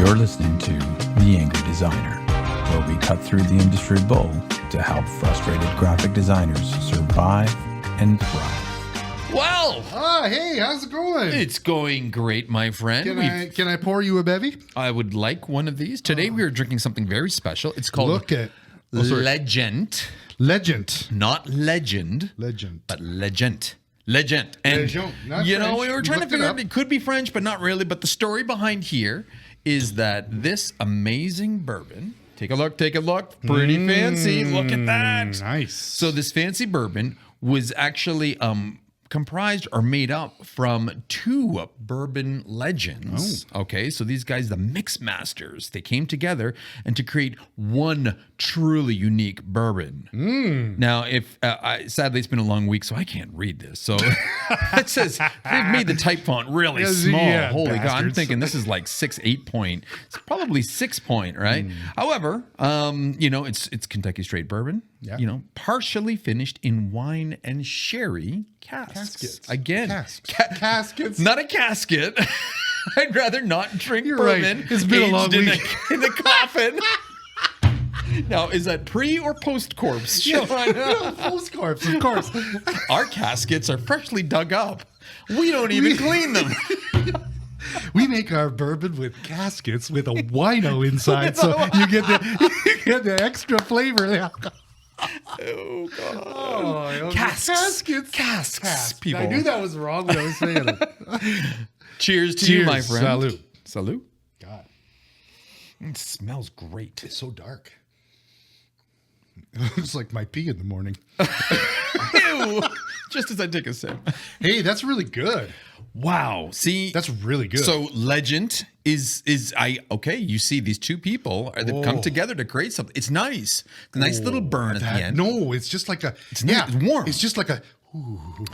You're listening to The Angry Designer, where we cut through the industry bull to help frustrated graphic designers survive and thrive. Well, hey, how's it going? it's going great, my friend. Can I pour you a bevy? I would like one of these. Today we are drinking something very special. It's called Look at Legend. Legend. Not legend. Legend. But legend. Legend. And, Legend, not you know, French. we were We trying to looked it figure up. out, it could be French, but not really. But the story behind here is that this amazing bourbon, take a look, pretty fancy. Look at that. Nice. So this fancy bourbon was actually comprised or made up from two bourbon legends. Okay, so these guys, the mix masters, they came together and to create one truly unique bourbon. Now, if sadly it's been a long week, so I can't read this. So it says they've made the type font really small. yeah, Holy God, I'm bastards. thinking this is like 8 point. It's probably 6 point, right? However, you know, it's Kentucky straight bourbon. Yeah. You know, partially finished in wine and sherry casks. Caskets. Again, Caskets. not a casket. I'd rather not drink You're right. bourbon. It's been a aged long in week. in the coffin. Now, is that pre or post corpse? Postcards, of course. Our caskets are freshly dug up. We don't even clean them. We make our bourbon with caskets with a wino inside, so you get the extra flavor. Oh God! Oh, Casks, people. I knew that was wrong when I was saying it. Cheers to you, my friend. Salud. Salud. God, It smells great. it's so dark. It's like my pee in the morning. Ew. Just as I take a sip. Hey, that's really good. Wow. See, That's really good. so legend is okay. You see these two people they've come together to create something. It's nice. The nice little burn at the end. No, it's just like a. It's nice, it's warm. It's just like a.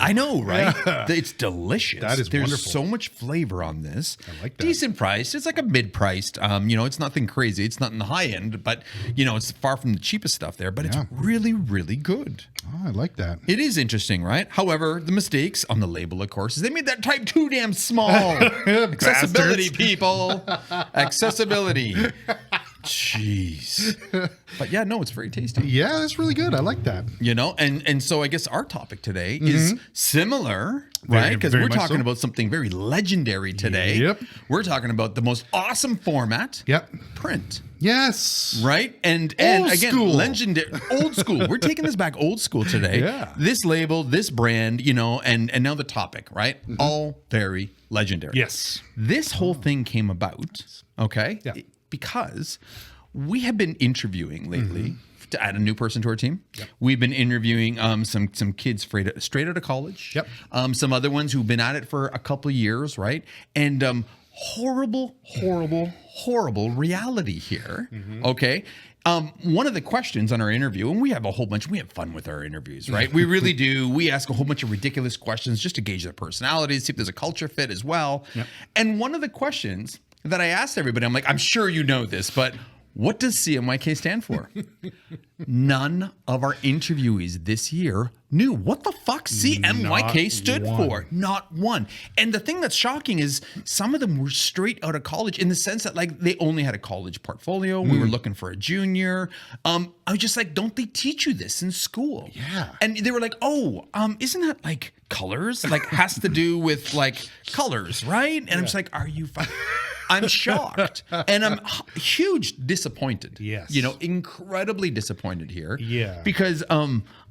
I know, right? Yeah. It's delicious. That is There's wonderful. so much flavor on this. I like that. Decent price. It's like a mid-priced. You know, it's nothing crazy. It's not in the high end, but you know, it's far from the cheapest stuff there. But it's really, really good. Oh, I like that. It is interesting, right? However, the mistakes on the label, of course, is they made that type too damn small. Accessibility, Bastards. people. Accessibility. Jeez. But yeah, no, it's very tasty. Yeah, that's really good. I like that. You know, and so I guess our topic today is similar, right? Because very we're much talking so. about something very legendary today. Yep. We're talking about the most awesome format, Yep. print, Yes. right? And Old again, school. legendary, old school. We're taking this back old school today. Yeah. This label, this brand, you know, and now the topic, right? All very legendary. Yes. This whole thing came about, okay? Yeah. Because we have been interviewing lately to add a new person to our team. We've been interviewing some kids straight out of college. Yep. Some other ones who've been at it for a couple of years, right? And horrible reality here. Okay. One of the questions on our interview, and we have a whole bunch, we have fun with our interviews, right? We really do. We ask a whole bunch of ridiculous questions just to gauge their personalities, see if there's a culture fit as well. And one of the questions that I asked everybody, I'm like, I'm sure you know this, but what does CMYK stand for? None of our interviewees this year knew what the fuck CMYK stood for. Not one. And the thing that's shocking is some of them were straight out of college in the sense that like they only had a college portfolio. We were looking for a junior. I was just like, don't they teach you this in school? Yeah. And they were like, oh, isn't that like colors? Like has to do with like colors, right? And I'm just like, are you fucking... I'm shocked and I'm huge disappointed. Yes. You know, incredibly disappointed here. Yeah. Because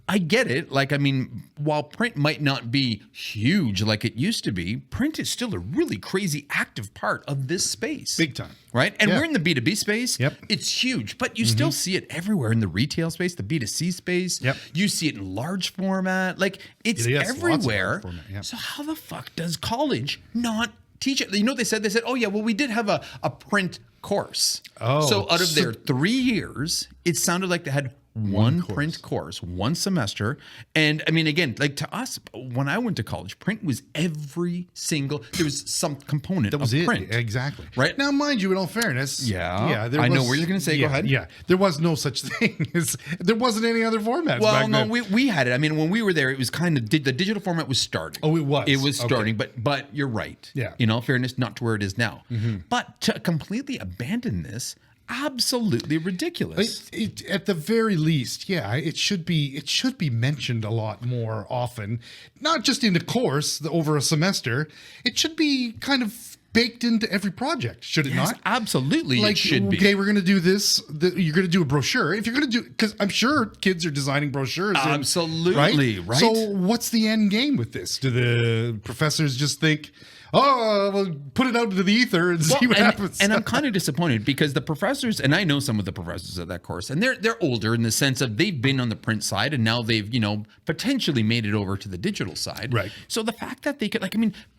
I get it. Like, I mean, while print might not be huge like it used to be, print is still a really crazy active part of this space. Big time. Right? And Yeah. we're in the B2B space. Yep. It's huge, but you still see it everywhere in the retail space, the B2C space. Yep. You see it in large format. Like, it's Yes, lots of everywhere. large format, yep. So how the fuck does college not teach it? You know what they said? They said, oh yeah, well, we did have a print course. Oh, So out of so- their 3 years, it sounded like they had one course. print course, one semester. And I mean, again, like to us, when I went to college, print was every single, there was some component That was of it. print. Exactly. Right. Now, mind you, in all fairness. Yeah. I know what you're gonna say. Go ahead. Yeah. There was no such thing as, there wasn't any other formats Well, back no, then. we had it. I mean, when we were there, it was kind of, the digital format was starting. Oh, it was? It was Okay. starting, but you're right. Yeah. In all fairness, not to where it is now. But to completely abandon this, absolutely ridiculous. At the very least, yeah, it should be mentioned a lot more often, not just in a course over a semester. It should be kind of baked into every project, should it Yes, not? absolutely, Like, it should be. okay, we're going to do this. You're going to do a brochure. If you're going to do, because I'm sure kids are designing brochures. Absolutely, right? So what's the end game with this? Do the professors just think, oh, well, put it out into the ether and see what happens? And I'm kind of disappointed because the professors, and I know some of the professors at that course, and they're older in the sense of they've been on the print side and now they've, potentially made it over to the digital side. Right. So the fact that they could,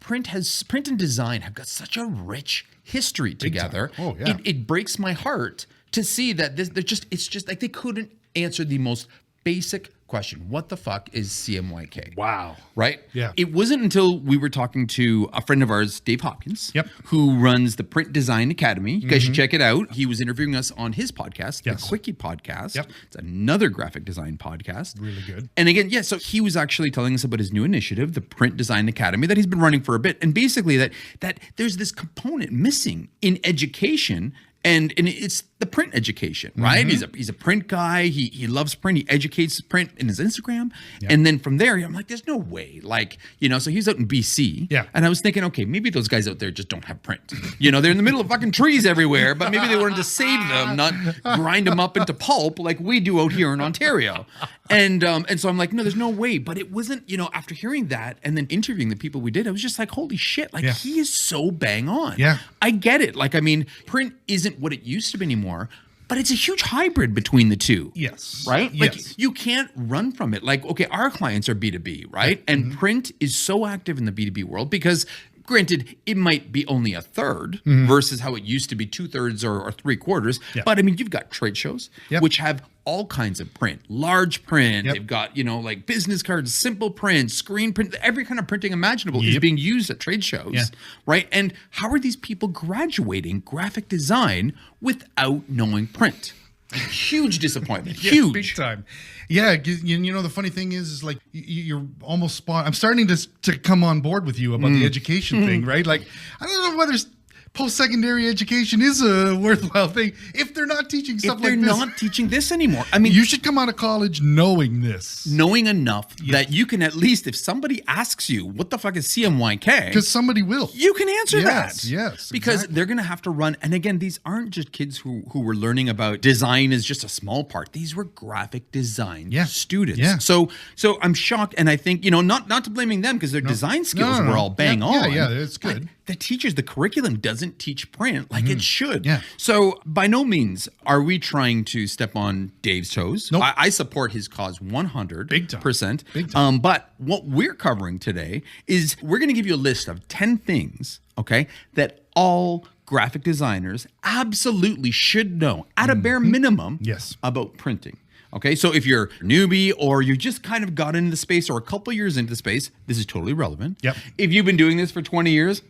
print and design have got such a rich history together. time. Oh, yeah. It breaks my heart to see that it's just like they couldn't answer the most basic question. What the fuck is CMYK? Wow. Right? Yeah. It wasn't until we were talking to a friend of ours, Dave Hopkins, Yep. who runs the Print Design Academy. You guys should check it out. He was interviewing us on his podcast, Yes. the Quickie Podcast. Yep. It's another graphic design podcast. Really good. And again, so he was actually telling us about his new initiative, the Print Design Academy, that he's been running for a bit. And basically that there's this component missing in education. And it's the print education, right? He's a print guy. He loves print. He educates print in his Instagram. Yeah. And then from there, I'm like, there's no way. So he's out in BC. Yeah. And I was thinking, okay, maybe those guys out there just don't have print. They're in the middle of fucking trees everywhere, but maybe they wanted to save them, not grind them up into pulp like we do out here in Ontario. And so I'm like, no, there's no way. But it wasn't, after hearing that and then interviewing the people we did, I was just like, holy shit, Yeah. he is so bang on. Yeah. I get it. Print isn't what it used to be anymore, but it's a huge hybrid between the two. Yes. Right? Yes. You can't run from it. Okay, our clients are B2B, right? And print is so active in the B2B world because granted, it might be only a third versus how it used to be 2/3 or 3/4. Yeah. But you've got trade shows, Yep. which have all kinds of print, large print. Yep. They've got, business cards, simple print, screen print, every kind of printing imaginable is Yep. being used at trade shows, Yeah. right? And how are these people graduating graphic design without knowing print? Huge disappointment. Yeah, Huge. big time. Yeah, the funny thing is you're almost spot. I'm starting to come on board with you about the education thing, right? I don't know whether post-secondary education is a worthwhile thing if they're not teaching stuff If they're like this. not teaching this anymore. You should come out of college knowing this. Knowing enough that you can at least, if somebody asks you, what the fuck is CMYK? Because somebody will. You can answer Yes, that. yes, Because exactly. they're going to have to run. And again, these aren't just kids who were learning about design as just a small part. These were graphic design students. Yeah. So I'm shocked. And I think, not to blaming them because their design skills were all bang on. Yeah, it's good. But the teachers, the curriculum doesn't teach print like it should. Yeah. So by no means are we trying to step on Dave's toes. Nope. I support his cause 100%. Big time. Big time. But what we're covering today is we're going to give you a list of 10 things, okay, that all graphic designers absolutely should know at a bare minimum Yes. about printing. Okay, so if you're a newbie or you just kind of got into the space or a couple years into the space, this is totally relevant. Yep. If you've been doing this for 20 years,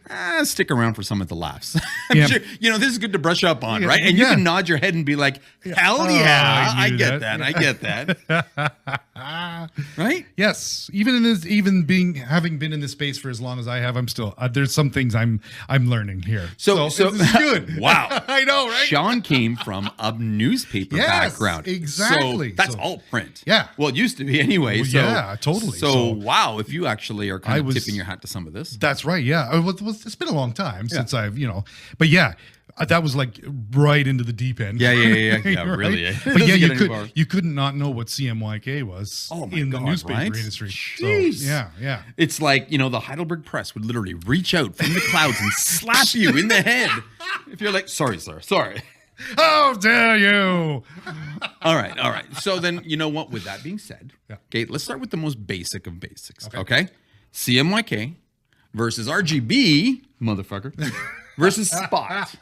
stick around for some of the laughs. I'm Yep. sure, this is good to brush up on, Yeah, right? And you yeah. can nod your head and be like, hell yeah, I I knew get that. that. I get that. Right? Yes, having been in this space for as long as I have, I'm still there's some things I'm learning here. So this is good. Wow. I know, right? Sean came from a newspaper Yes, background. exactly. So that's So- all print. Yeah. Well, it used to be anyway. Well, so, yeah, totally. So, So- wow, if you actually are kind I of was- tipping your hat to some of this. That's right. Yeah, it's been a long time since I've but yeah. That was right into the deep end. Yeah, Right? really. It But doesn't yeah, get any more. you couldn't not know what CMYK was Oh my in the God, newspaper right? industry. Jeez. So, yeah. It's like, the Heidelberg Press would literally reach out from the clouds and slap you in the head. If you're like, sorry, sir, sorry. How dare you? All right. So then, you know what? With that being said, Yeah. okay, let's start with the most basic of basics. Okay. CMYK versus RGB, motherfucker, versus Spot.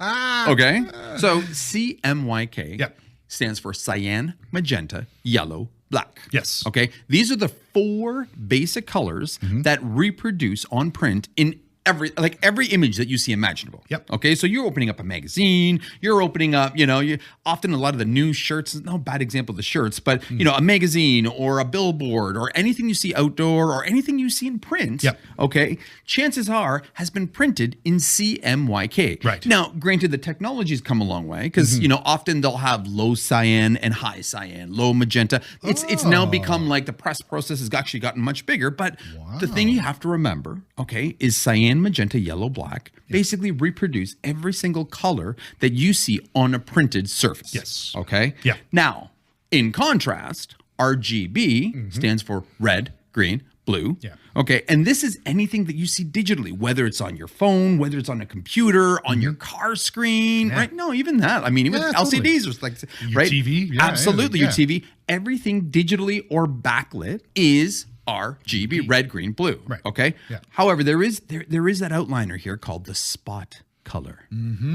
Okay. So CMYK Yep. stands for cyan, magenta, yellow, black. Yes. Okay. These are the 4 basic colors that reproduce on print in every image that you see imaginable. Yep. Okay. So you're opening up a magazine, you're opening up, you often a lot of the news shirts, no bad example of the shirts, but a magazine or a billboard or anything you see outdoor or anything you see in print. Yep. Okay. Chances are has been printed in CMYK. Right. Now, granted, the technology's come a long way because, often they'll have low cyan and high cyan, low magenta. It's now become like the press process has actually gotten much bigger. But the thing you have to remember, okay, is cyan, magenta, yellow, black basically reproduce every single color that you see on a printed surface. Yes. Okay? Yeah. Now, in contrast, RGB stands for red, green, blue. Yeah. Okay. And this is anything that you see digitally, whether it's on your phone, whether it's on a computer, on your car screen, right? No, even that. I mean, even LCDs or like, your right? TV. Yeah, absolutely. yeah. Your TV. Everything digitally or backlit is RGB, red, green, blue. Right. Okay. Yeah. However, there is that outliner here called the spot color.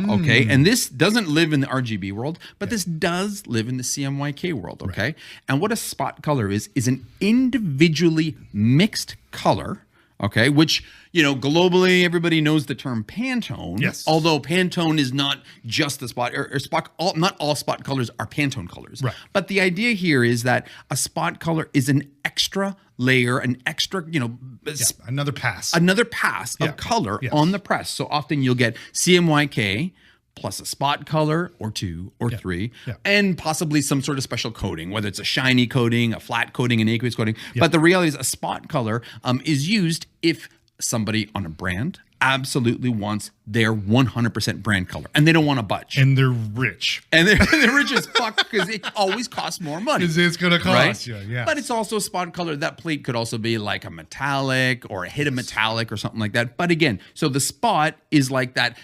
Okay. And this doesn't live in the RGB world, but this does live in the CMYK world. Okay. Right. And what a spot color is an individually mixed color. Okay. Which, globally, everybody knows the term Pantone. Yes. Although Pantone is not just the spot or spot, not all spot colors are Pantone colors. Right. But the idea here is that a spot color is an extra layer, an extra, another pass of color on the press. So often you'll get CMYK plus a spot color or 2 or 3, and possibly some sort of special coating, whether it's a shiny coating, a flat coating, an aqueous coating. But the reality is a spot color is used if somebody on a brand absolutely wants their 100% brand color and they don't want to budge. And they're rich. And they're rich as fuck because it always costs more money. Because it's going to cost you, yeah. But it's also a spot color. That plate could also be like a metallic or a hit of metallic or something like that. But again, so the spot is like that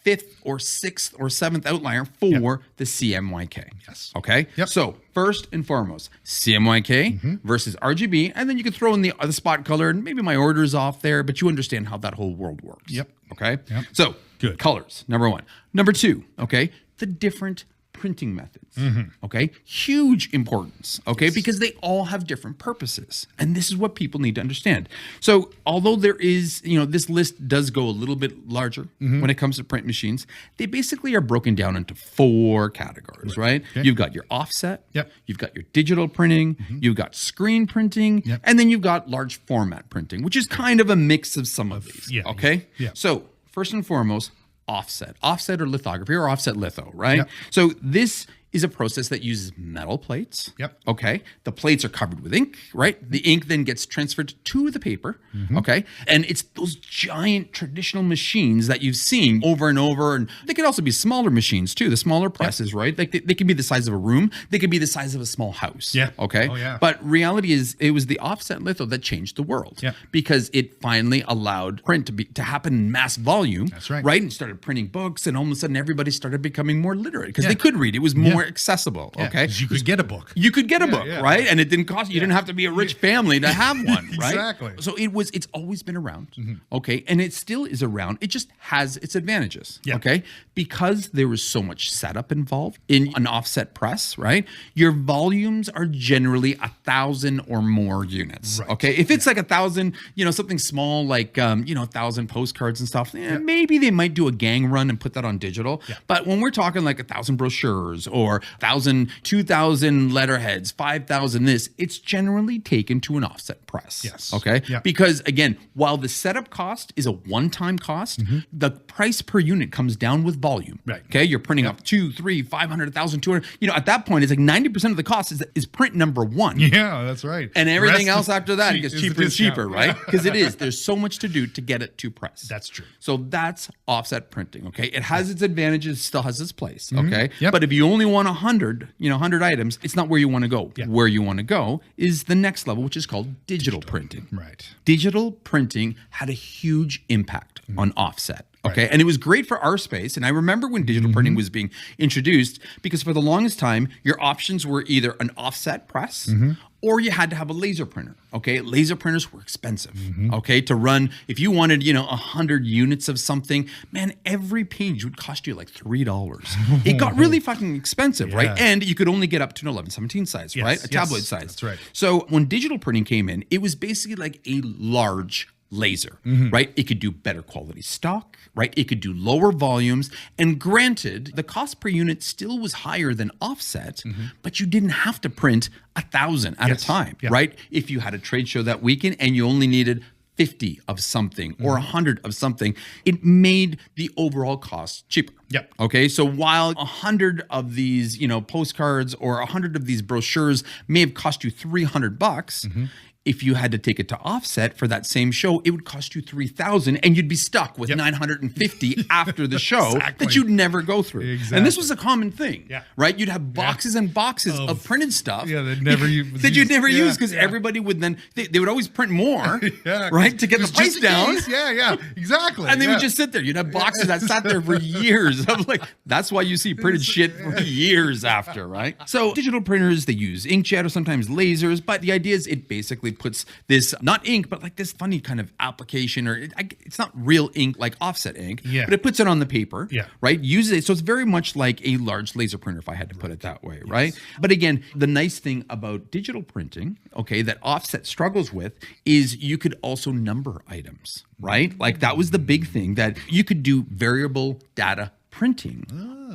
5th or 6th or 7th outliner for the CMYK. Yes. Okay? Yep. So first and foremost, CMYK versus RGB. And then you can throw in the spot color and maybe my order's off there, but you understand how that whole world works. Yep. Okay? Yep. So good colors, number 1. Number 2, okay? The different printing methods. Okay? Huge importance. Okay? Because they all have different purposes. And this is what people need to understand. So although there is, this list does go a little bit larger when it comes to print machines, they basically are broken down into 4 categories, right? Okay. You've got your offset, Yep. you've got your digital printing, you've got screen printing, and then you've got large format printing, which is kind of a mix of some of these. Yeah. Okay? Yeah. So first and foremost, offset or lithography or offset litho, right? Yep. So this is a process that uses metal plates. Yep. Okay. The plates are covered with ink, right? The ink then gets transferred to the paper. Okay. And it's those giant traditional machines that you've seen over and over. And they could also be smaller machines too. The smaller presses, right? They can be the size of a room. They could be the size of a small house. Yeah. Okay. Oh, yeah. But reality is it was the offset litho that changed the world. Yeah. Because it finally allowed print to happen in mass volume. That's right. Right. And started printing books. And all of a sudden everybody started becoming more literate because they could read. It was more accessible. Yeah, Okay. 'cause you could get a book. You could get a book, yeah. right? And it didn't cost you. You didn't have to be a rich family to have one, right? Exactly. So it's always been around. Okay. And it still is around. It just has its advantages. Yeah. Okay. Because there was so much setup involved in an offset press, right? Your volumes are generally 1,000 or more units. Right. Okay. If it's like 1,000, something small like 1,000 postcards and stuff, maybe they might do a gang run and put that on digital. Yeah. But when we're talking like 1,000 brochures or 1,000, 2,000 letterheads, 5,000 this, it's generally taken to an offset press. Yes. Okay. Yeah. Because again, while the setup cost is a one-time cost, the price per unit comes down with volume. Right. Okay. You're printing up 2, 3, 500, 1,000, 200. At that point, it's like 90% of the cost is print number 1. Yeah, that's right. And everything Rest else after that, it gets is cheaper the and cheaper, discount. right? Because it is. There's so much to do to get it to press. That's true. So that's offset printing, okay? It has its advantages, still has its place, okay? Yep. But if you only want 100 items, it's not where you want to go. Yeah. Where you want to go is the next level, which is called digital printing. Right. Digital printing had a huge impact on offset. Okay. Right. And it was great for our space. And I remember when digital printing was being introduced, because for the longest time, your options were either an offset press or you had to have a laser printer. Okay, laser printers were expensive. Okay, to run, if you wanted 100 units of something, man, every page would cost you like $3. It got really fucking expensive, right? And you could only get up to an 11/17 size, right? A tabloid size. That's right. So when digital printing came in, it was basically like a large laser, right? It could do better quality stock, right? It could do lower volumes. And granted, the cost per unit still was higher than offset, but you didn't have to print 1,000 at a time, right? If you had a trade show that weekend and you only needed 50 of something or 100 of something, it made the overall cost cheaper. Yep. Okay. So while 100 of these, postcards or 100 of these brochures may have cost you $300, if you had to take it to offset for that same show, it would cost you $3,000 and you'd be stuck with 950 after the show that you'd never go through. Exactly. And this was a common thing, right? You'd have boxes and boxes of printed stuff that you'd never use because everybody would then, they would always print more, right? To get the price down. Exactly. And they would just sit there. You'd have boxes that sat there for years. I'm like, that's why you see printed shit for years after, right? So digital printers, they use inkjet or sometimes lasers, but the idea is it basically puts this, not ink, but like this funny kind of application, or it's not real ink like offset ink, but it puts it on the paper, right? Uses it. So it's very much like a large laser printer, if I had to put it that way, right? But again, the nice thing about digital printing, okay, that offset struggles with is you could also number items, right? Like that was the big thing, that you could do variable data printing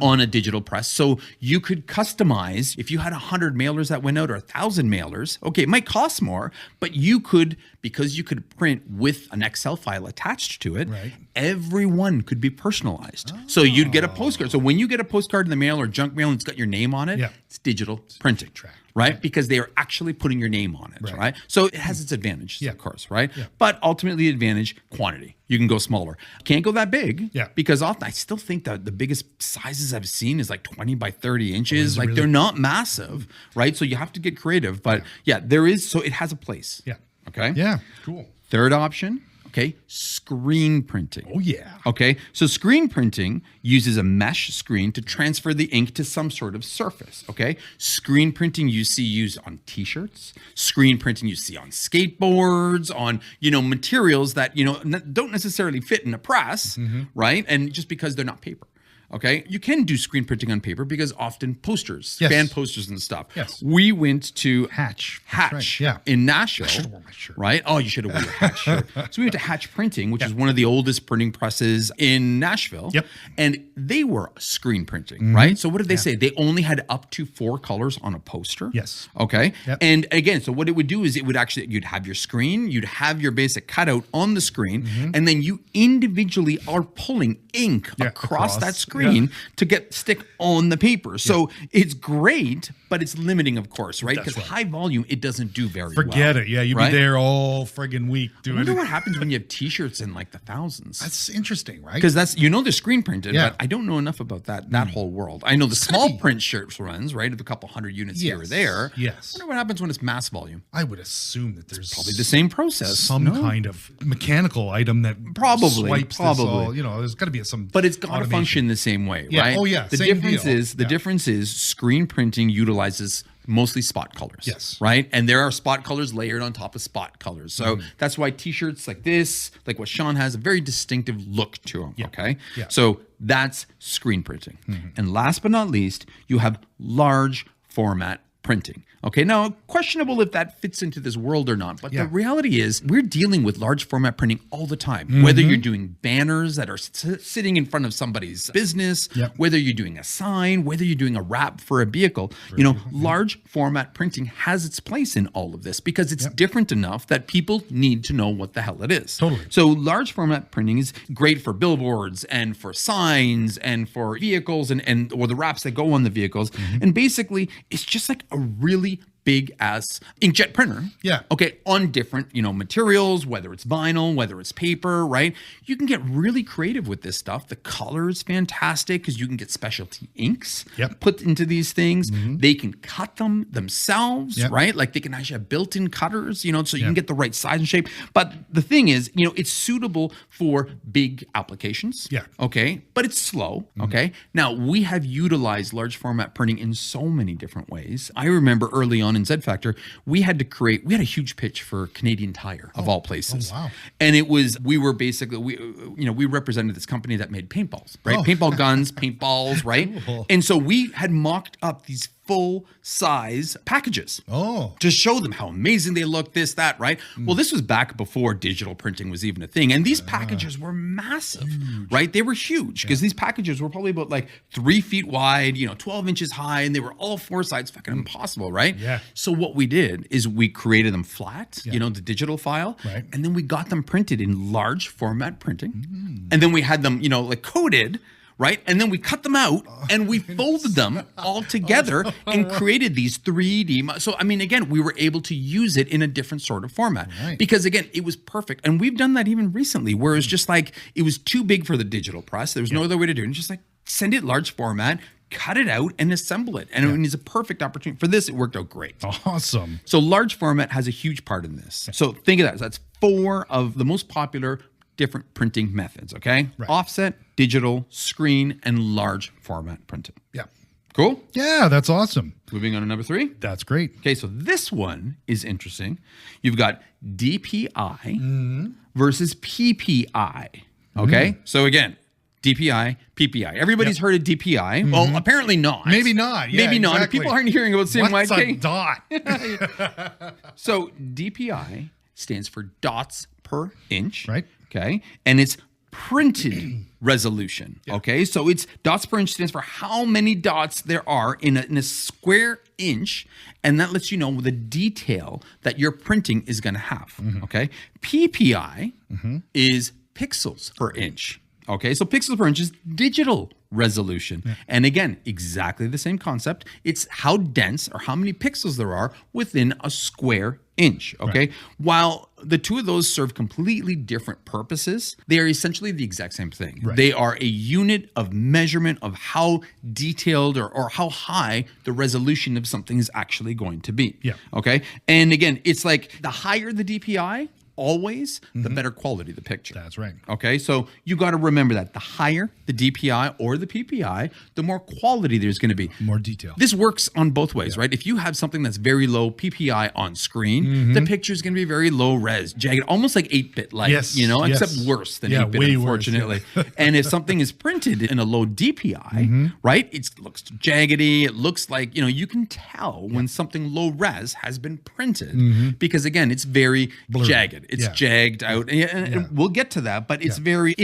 on a digital press. So you could customize, if you had 100 mailers that went out or 1,000 mailers, okay, it might cost more, but you could, because you could print with an Excel file attached to it, every one could be personalized. So you'd get a postcard. So when you get a postcard in the mail or junk mail and it's got your name on it, it's digital printing. Right? Because they are actually putting your name on it, right? So it has its advantages, of course, right? But ultimately, the advantage, quantity. You can go smaller. Can't go that big, because often I still think that the biggest sizes I've seen is like 20 by 30 inches. Like they're not massive, right? So you have to get creative. But there is, so it has a place. Okay? Yeah. Cool. Third option. Okay, screen printing. Oh, yeah. Okay, so screen printing uses a mesh screen to transfer the ink to some sort of surface. Okay, screen printing you see used on T-shirts. Screen printing you see on skateboards, on materials that don't necessarily fit in a press, right? And just because they're not paper. Okay, you can do screen printing on paper because often posters, band posters and stuff. We went to Hatch in Nashville. I should have worn my shirt. Right? Oh, you should have worn your Hatch shirt. So we went to Hatch Printing, which is one of the oldest printing presses in Nashville. And they were screen printing, right? So what did they say? They only had up to 4 colors on a poster. Okay. And again, so what it would do is it would actually, you'd have your screen, you'd have your basic cutout on the screen, and then you individually are pulling ink across that screen to stick on the paper. So it's great, but it's limiting, of course, right? Because high volume, it doesn't do very well. Forget it. Yeah, you'd be there all friggin' week doing it. I wonder what happens when you have T-shirts in like the thousands. That's interesting, right? Because that's, they're screen printed, but I don't know enough about that whole world. I know the small print shirts runs, right, of a couple hundred units here or there. I wonder what happens when it's mass volume. I would assume that there's probably the same process. Some kind of mechanical item that swipes this all. There's got to be some But it's got to function the same way, right? Oh, yeah. The difference is screen printing utilizes mostly spot colors. Right? And there are spot colors layered on top of spot colors. So that's why T-shirts like this, like what Sean has, a very distinctive look to them. Okay? So that's screen printing. And last but not least, you have large format printing. Okay, now questionable if that fits into this world or not, but the reality is we're dealing with large format printing all the time. Whether you're doing banners that are sitting in front of somebody's business, whether you're doing a sign, whether you're doing a wrap for a vehicle, large format printing has its place in all of this because it's different enough that people need to know what the hell it is. So large format printing is great for billboards and for signs and for vehicles and or the wraps that go on the vehicles. And basically, it's just like a really big ass inkjet printer. Okay. On different, materials, whether it's vinyl, whether it's paper, right? You can get really creative with this stuff. The color is fantastic because you can get specialty inks put into these things. They can cut them themselves, right? Like they can actually have built-in cutters, so you can get the right size and shape. But the thing is, it's suitable for big applications. Okay. But it's slow. Okay. Now we have utilized large format printing in so many different ways. I remember early on on in Z Factor, we had a huge pitch for Canadian Tire of all places. Oh, wow. And we represented this company that made paintballs, right? Oh. Paintball guns, paintballs, right? Cool. And so we had mocked up these full size packages. Oh. To show them how amazing they look, this, that, right? Well, this was back before digital printing was even a thing. And these packages were massive, right? They were huge because these packages were probably about like 3 feet wide, 12 inches high, and they were all four sides, fucking impossible, right? Yeah. So what we did is we created them flat, the digital file, Right. and then we got them printed in large format printing. And then we had them, like coded, right? And then we cut them out and we folded them all together and created these 3D. So, I mean, again, we were able to use it in a different sort of format because, again, it was perfect. And we've done that even recently where it's just like, it was too big for the digital press. There was no other way to do it. And just like, send it large format, cut it out and assemble it. And it is a perfect opportunity. For this, it worked out great. Awesome. So large format has a huge part in this. So think of that. That's 4 of the most popular different printing methods, okay? Right. Offset, digital, screen, and large format printing. Yeah. Cool? Yeah, that's awesome. Moving on to number 3. That's great. Okay, so this one is interesting. You've got DPI versus PPI, okay? So again, DPI, PPI. Everybody's heard of DPI. Well, apparently not. Maybe not. Yeah, Maybe not. exactly. People aren't hearing about What's a CMYK. dot? So DPI stands for dots per inch. Right. Okay. And it's printed resolution. Okay. So it's dots per inch stands for how many dots there are in a square inch. And that lets you know the detail that your printing is going to have. Okay. PPI is pixels per inch. Okay, so pixels per inch is digital resolution. And again, exactly the same concept. It's how dense or how many pixels there are within a square inch. Okay, while the two of those serve completely different purposes, they are essentially the exact same thing. They are a unit of measurement of how detailed or how high the resolution of something is actually going to be. Okay, and again, it's like the higher the DPI, always, the better quality of the picture. That's right. Okay, so you got to remember that the higher the DPI or the PPI, the more quality there's going to be. More detail. This works on both ways, right? If you have something that's very low PPI on screen, the picture is going to be very low res, jagged, almost like 8-bit like, except worse than 8-bit, way unfortunately. Worse, And if something is printed in a low DPI, right, it looks jaggedy. It looks like, you can tell when something low res has been printed because, again, it's very jagged. It's jagged out. And we'll get to that, but it's very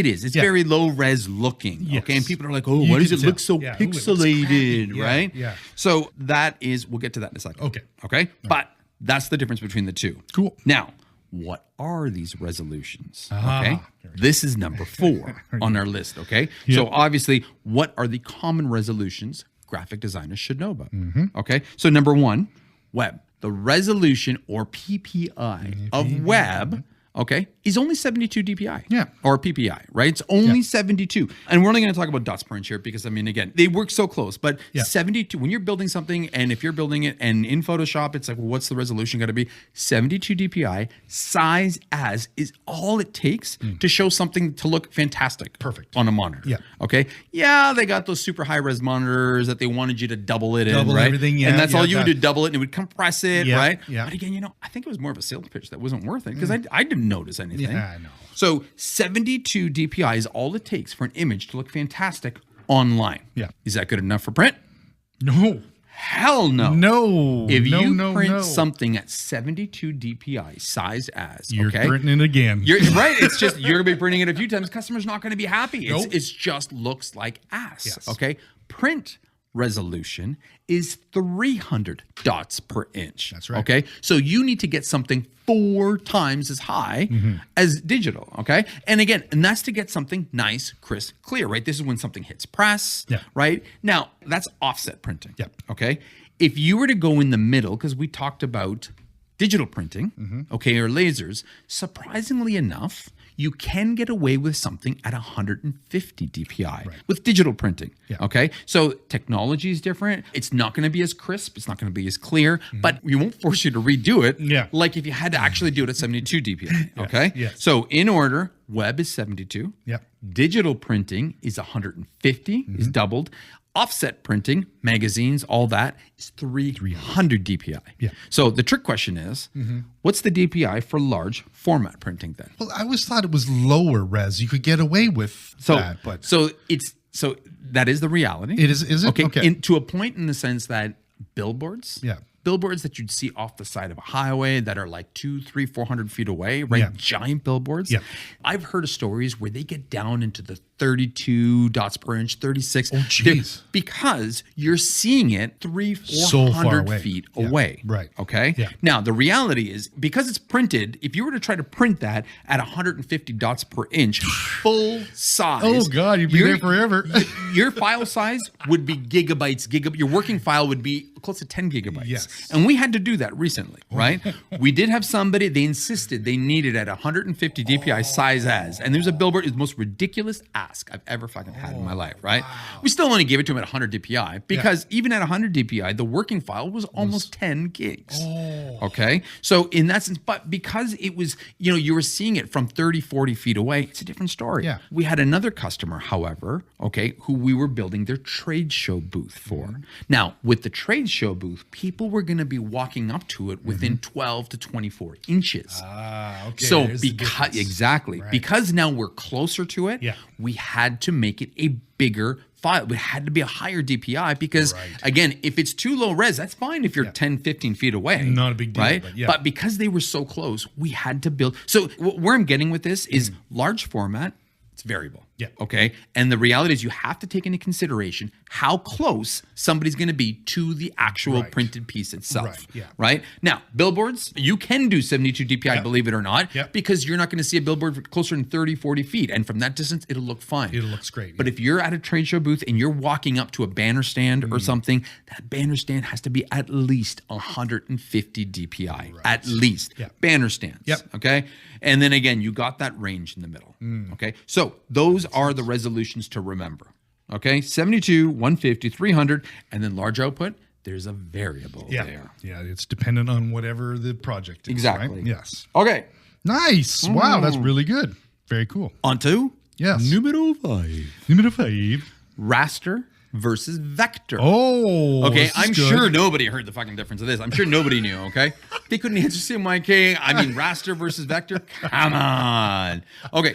low res looking. Okay. And people are like, oh, why does it look so pixelated? Right. Yeah. So that is, we'll get to that in a second. Okay. Okay. But that's the difference between the two. Cool. Now, what are these resolutions? Okay. This is number 4 on our list. Okay. So obviously, what are the common resolutions graphic designers should know about? Okay. So number 1, web. The resolution or PPI of web, okay, is only 72 DPI. Or PPI, right? It's only 72. And we're only going to talk about dots per inch here because, I mean, again, they work so close. But 72, when you're building something, and if you're building it and in Photoshop, it's like, well, what's the resolution got to be? 72 DPI, size as is all it takes to show something to look fantastic. Perfect. On a monitor. Okay. Yeah, they got those super high res monitors that they wanted you to double it in, right? Everything, and that's all you would do, double it, and it would compress it, right? Yeah. But again, I think it was more of a sales pitch that wasn't worth it because I didn't notice anything. Yeah, I know. So 72 DPI is all it takes for an image to look fantastic online. Is that good enough for print? No. Hell no. No. If you print something at 72 DPI, size as, you're printing it again. You're right. It's just, you're going to be printing it a few times. Customer's not going to be happy. It's just looks like ass. Okay. Print resolution is 300 dots per inch. That's right. Okay. So you need to get something 4 times as high as digital. Okay. And again, and that's to get something nice, crisp, clear, right? This is when something hits press, right? Now, that's offset printing. Okay. If you were to go in the middle, because we talked about digital printing, okay, or lasers, surprisingly enough, you can get away with something at 150 DPI with digital printing. Okay. So technology is different. It's not going to be as crisp. It's not going to be as clear, but we won't force you to redo it. Like if you had to actually do it at 72 DPI. Okay. So in order, web is 72. Digital printing is 150, is doubled. Offset printing, magazines, all that is 300 DPI. Yeah. So the trick question is, what's the DPI for large format printing then? Well, I always thought it was lower res. You could get away with that, but So that is the reality. it is it? Okay. To a point in the sense that billboards. Yeah. Billboards that you'd see off the side of a highway that are like 200, 300, 400 feet away, right? Yeah. Giant billboards. Yeah. I've heard of stories where they get down into the 32 dots per inch, 36. Oh, jeez. Because you're seeing it 300, So far 400 away. feet Yeah. away. Right. Okay. Yeah. Now, the reality is because it's printed, if you were to try to print that at 150 dots per inch, full size. Oh, God, you'd be there forever. Your file size would be gigabytes. Your working file would be close to 10 gigabytes. Yes. And we had to do that recently, right? We did have somebody, they insisted they needed at 150 DPI size as. And there's a billboard, it's the most ridiculous ask I've ever fucking had in my life, right? We still only gave it to him at 100 DPI because even at 100 DPI, the working file was almost 10 gigs. Okay. So in that sense, but because it was, you were seeing it from 30, 40 feet away, it's a different story. Yeah. We had another customer, however, okay, who we were building their trade show booth for. Now, with the trade show booth, people were going to be walking up to it within 12 to 24 inches. Okay. So there's the because difference. Right. because now we're closer to it, Yeah. we had to make it a bigger file. It had to be a higher DPI because again, if it's too low res, that's fine if you're 10, 15 feet away. Not a big deal, right? but yeah. But because they were so close, we had to build. So where I'm getting with this is large format, it's variable. Yeah. Okay. And the reality is you have to take into consideration how close somebody's going to be to the actual Right. printed piece itself. Right, yeah. Right. Now, billboards, you can do 72 DPI, Yeah. believe it or not, Yeah. because you're not going to see a billboard closer than 30, 40 feet. And from that distance, it'll look fine. It looks great. But if you're at a trade show booth and you're walking up to a banner stand or something, that banner stand has to be at least 150 DPI. At least. Yeah. Banner stands. Yep. Okay. And then again, you got that range in the middle. Okay. So those are the resolutions to remember. Okay. 72, 150, 300, and then large output. There's a variable there. Yeah, it's dependent on whatever the project is. Exactly. Right? Yes. Okay. Nice. Wow, that's really good. Very cool. On to Yes. numero 5. Number 5. Raster versus vector. Oh. Okay, this is I'm good. sure nobody heard the fucking difference of this. I'm sure nobody knew, okay? They couldn't answer CMYK. I mean, raster versus vector? Come on. Okay.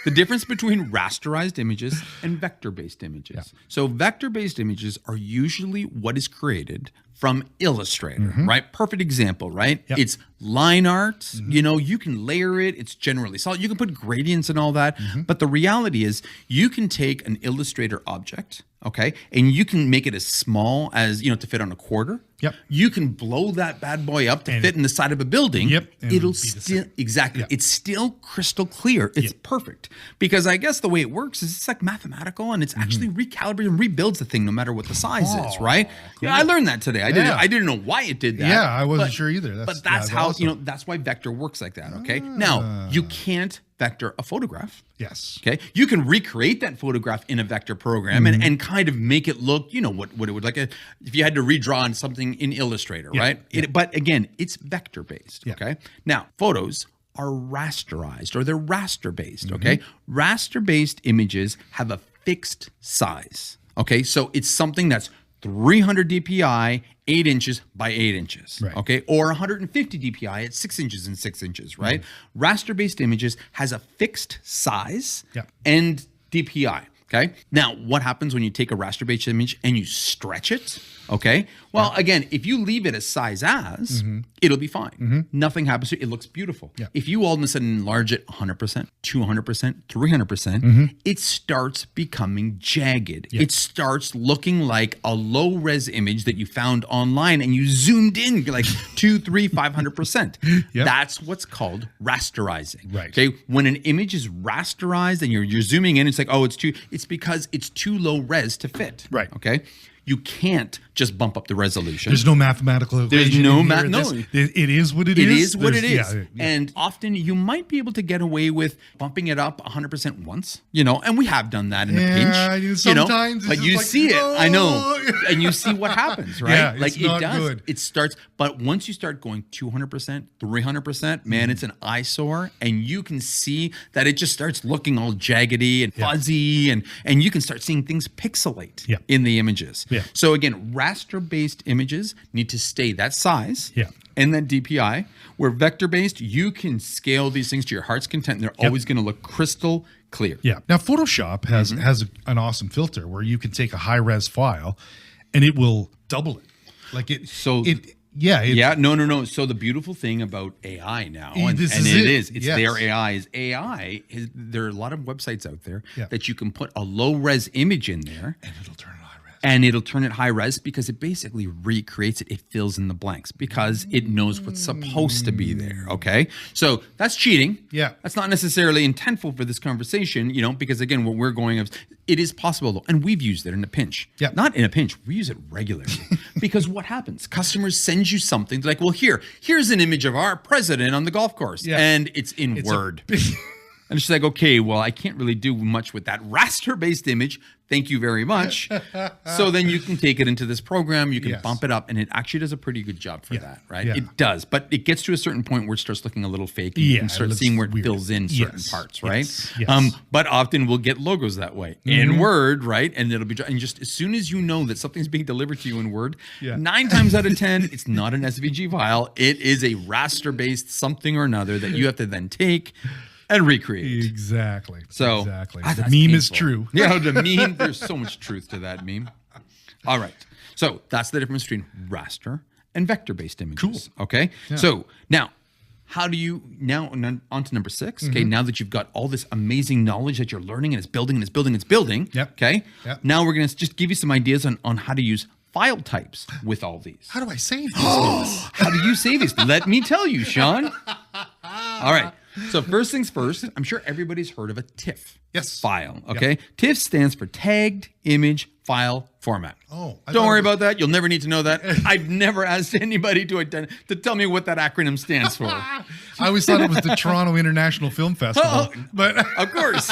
The difference between rasterized images and vector-based images. So vector-based images are usually what is created from Illustrator, right? Perfect example, right? Yep. It's line art, you can layer it. It's generally solid. You can put gradients and all that. But the reality is you can take an Illustrator object, okay, and you can make it as small as, to fit on a quarter. Yep. You can blow that bad boy up to fit in the side of a building. Yep. And It'll be the still, same. exactly. Yep. It's still crystal clear. It's perfect. Because I guess the way it works is it's like mathematical and it's actually recalibrates and rebuilds the thing no matter what the size is, right? Yeah, I learned that today. I didn't know why it did that. Yeah, I wasn't sure either. But that's how, awesome. that's why vector works like that, okay? Now, you can't vector a photograph. Yes. Okay. You can recreate that photograph in a vector program and kind of make it look, what it would like if you had to redraw on something in Illustrator, right? But again, it's vector based. Yeah. Okay. Now, photos are rasterized or they're raster based. Okay. Raster based images have a fixed size. Okay. So it's something that's 300 DPI, 8 inches by 8 inches, Right. okay? Or 150 DPI at 6 inches and 6 inches, right? Raster-based images has a fixed size and DPI, okay? Now, what happens when you take a raster-based image and you stretch it, okay? Well, again, if you leave it as size as, it'll be fine. Nothing happens to it. It looks beautiful. If you all of a sudden enlarge it 100%, 200%, 300%, it starts becoming jagged. It starts looking like a low-res image that you found online and you zoomed in like 2, 3, 500%. That's what's called rasterizing. Right. Okay. When an image is rasterized and you're zooming in, it's like, it's because it's too low res to fit. Right. Okay. You can't just bump up the resolution. There's no mathematical equation. There's no in math. here. No, It is what it is. It is what it is. Yeah. And often you might be able to get away with bumping it up 100% once, and we have done that in a pinch. Sometimes it's but just you like, see it. I know. "Oh." And you see what happens, right? Yeah, like it's not it does. good. It starts, but once you start going 200%, 300%, man, it's an eyesore. And you can see that it just starts looking all jaggedy and fuzzy. And you can start seeing things pixelate in the images. Yeah. So again, raster-based images need to stay that size. Yeah. And then DPI, where vector-based, you can scale these things to your heart's content. And they're always going to look crystal clear. Yeah. Now, Photoshop has an awesome filter where you can take a high-res file and it will double it. Like it. So no. So the beautiful thing about AI now, it's their AI. There are a lot of websites out there that you can put a low-res image in there, and it'll turn it high-res. And it'll turn it high res because it basically recreates it. It fills in the blanks because it knows what's supposed to be there. Okay. So that's cheating. Yeah. That's not necessarily intentful for this conversation, because again, what we're going of, it is possible though. And we've used it in a pinch. Yeah. Not in a pinch. We use it regularly because what happens? Customers send you something like, well, here's an image of our president on the golf course. Yeah. And it's in Word. And she's like, okay, well, I can't really do much with that raster-based image. Thank you very much. So then you can take it into this program. You can bump it up, and it actually does a pretty good job for that, right? Yeah. It does, but it gets to a certain point where it starts looking a little fake. And you can start seeing where it fills in certain parts, right? Yes. But often we'll get logos that way in Word, right? And it'll be, and just as soon as you know that something's being delivered to you in Word, 9 times out of 10, it's not an SVG file. It is a raster-based something or another that you have to then take and recreate. Exactly. So exactly. The meme painful. is true. Yeah, the meme. There's so much truth to that meme. All right. So that's the difference between raster and vector-based images. Cool. Okay. Yeah. So now, how do you on to number 6? Okay. Now that you've got all this amazing knowledge that you're learning and it's building and it's building and it's building. Yep. Okay. Yep. Now we're gonna just give you some ideas on how to use file types with all these. How do I save these? How do you save these? Let me tell you, Sean. All right. So first things first, I'm sure everybody's heard of a TIFF file, okay? Yep. TIFF stands for Tagged Image File Format. Oh, don't worry about that. You'll never need to know that. I've never asked anybody to tell me what that acronym stands for. I always thought it was the Toronto International Film Festival, but of course.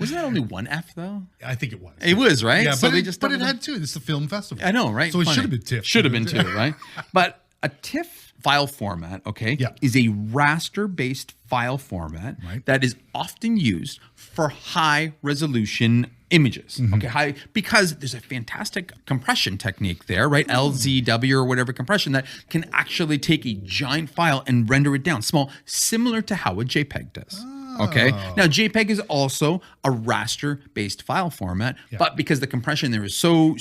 Wasn't that only one F though? I think it was. It was, right? Yeah, so but it had 2. It's the film festival. I know, right? So it should have been TIFF. Should have been 2, right? But a TIFF file format, is a raster-based file format that is often used for high resolution images. Because there's a fantastic compression technique there, right? LZW or whatever compression that can actually take a giant file and render it down small, similar to how a JPEG does. Okay. Now, JPEG is also a raster-based file format, but because the compression there is so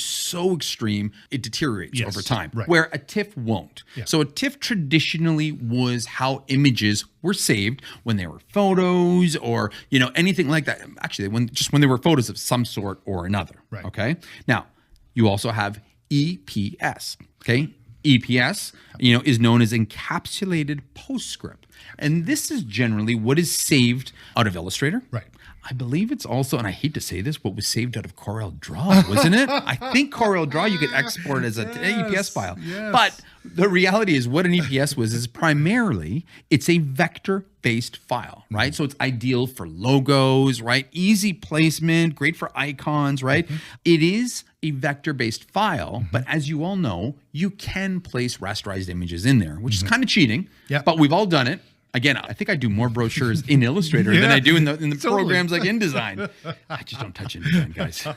extreme, it deteriorates over time, where a TIFF won't. So a TIFF traditionally was how images were saved when they were photos or anything like that. Actually, when they were photos of some sort or another. Okay. Now, you also have EPS. Okay. EPS, is known as encapsulated postscript. And this is generally what is saved out of Illustrator. Right. I believe it's also, and I hate to say this, what was saved out of CorelDRAW, wasn't it? I think CorelDRAW you could export as an EPS file. Yes. But the reality is what an EPS is primarily, it's a vector-based file, right? So it's ideal for logos, right? Easy placement, great for icons, right? It is a vector-based file, but as you all know, you can place rasterized images in there, which is kind of cheating, but we've all done it. Again, I think I do more brochures in Illustrator than I do in the programs like InDesign. I just don't touch InDesign, guys.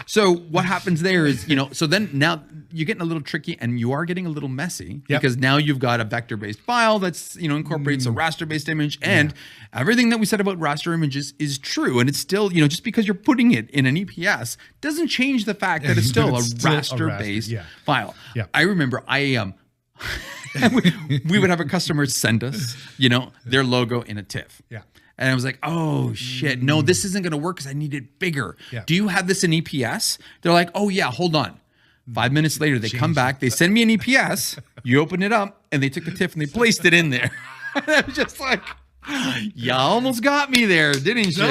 So what happens there is, so then now you're getting a little tricky and you are getting a little messy because now you've got a vector-based file that's, incorporates a raster-based image and everything that we said about raster images is true. And it's still, just because you're putting it in an EPS doesn't change the fact that it's still a raster-based file. Yeah. I remember we would have a customer send us, their logo in a TIFF. Yeah. And I was like, oh shit, no, this isn't going to work because I need it bigger. Yeah. Do you have this in EPS? They're like, oh yeah, hold on. 5 minutes later, they come back, they send me an EPS, you open it up, and they took the TIFF and they placed it in there. And I was just like, you almost got me there, didn't you?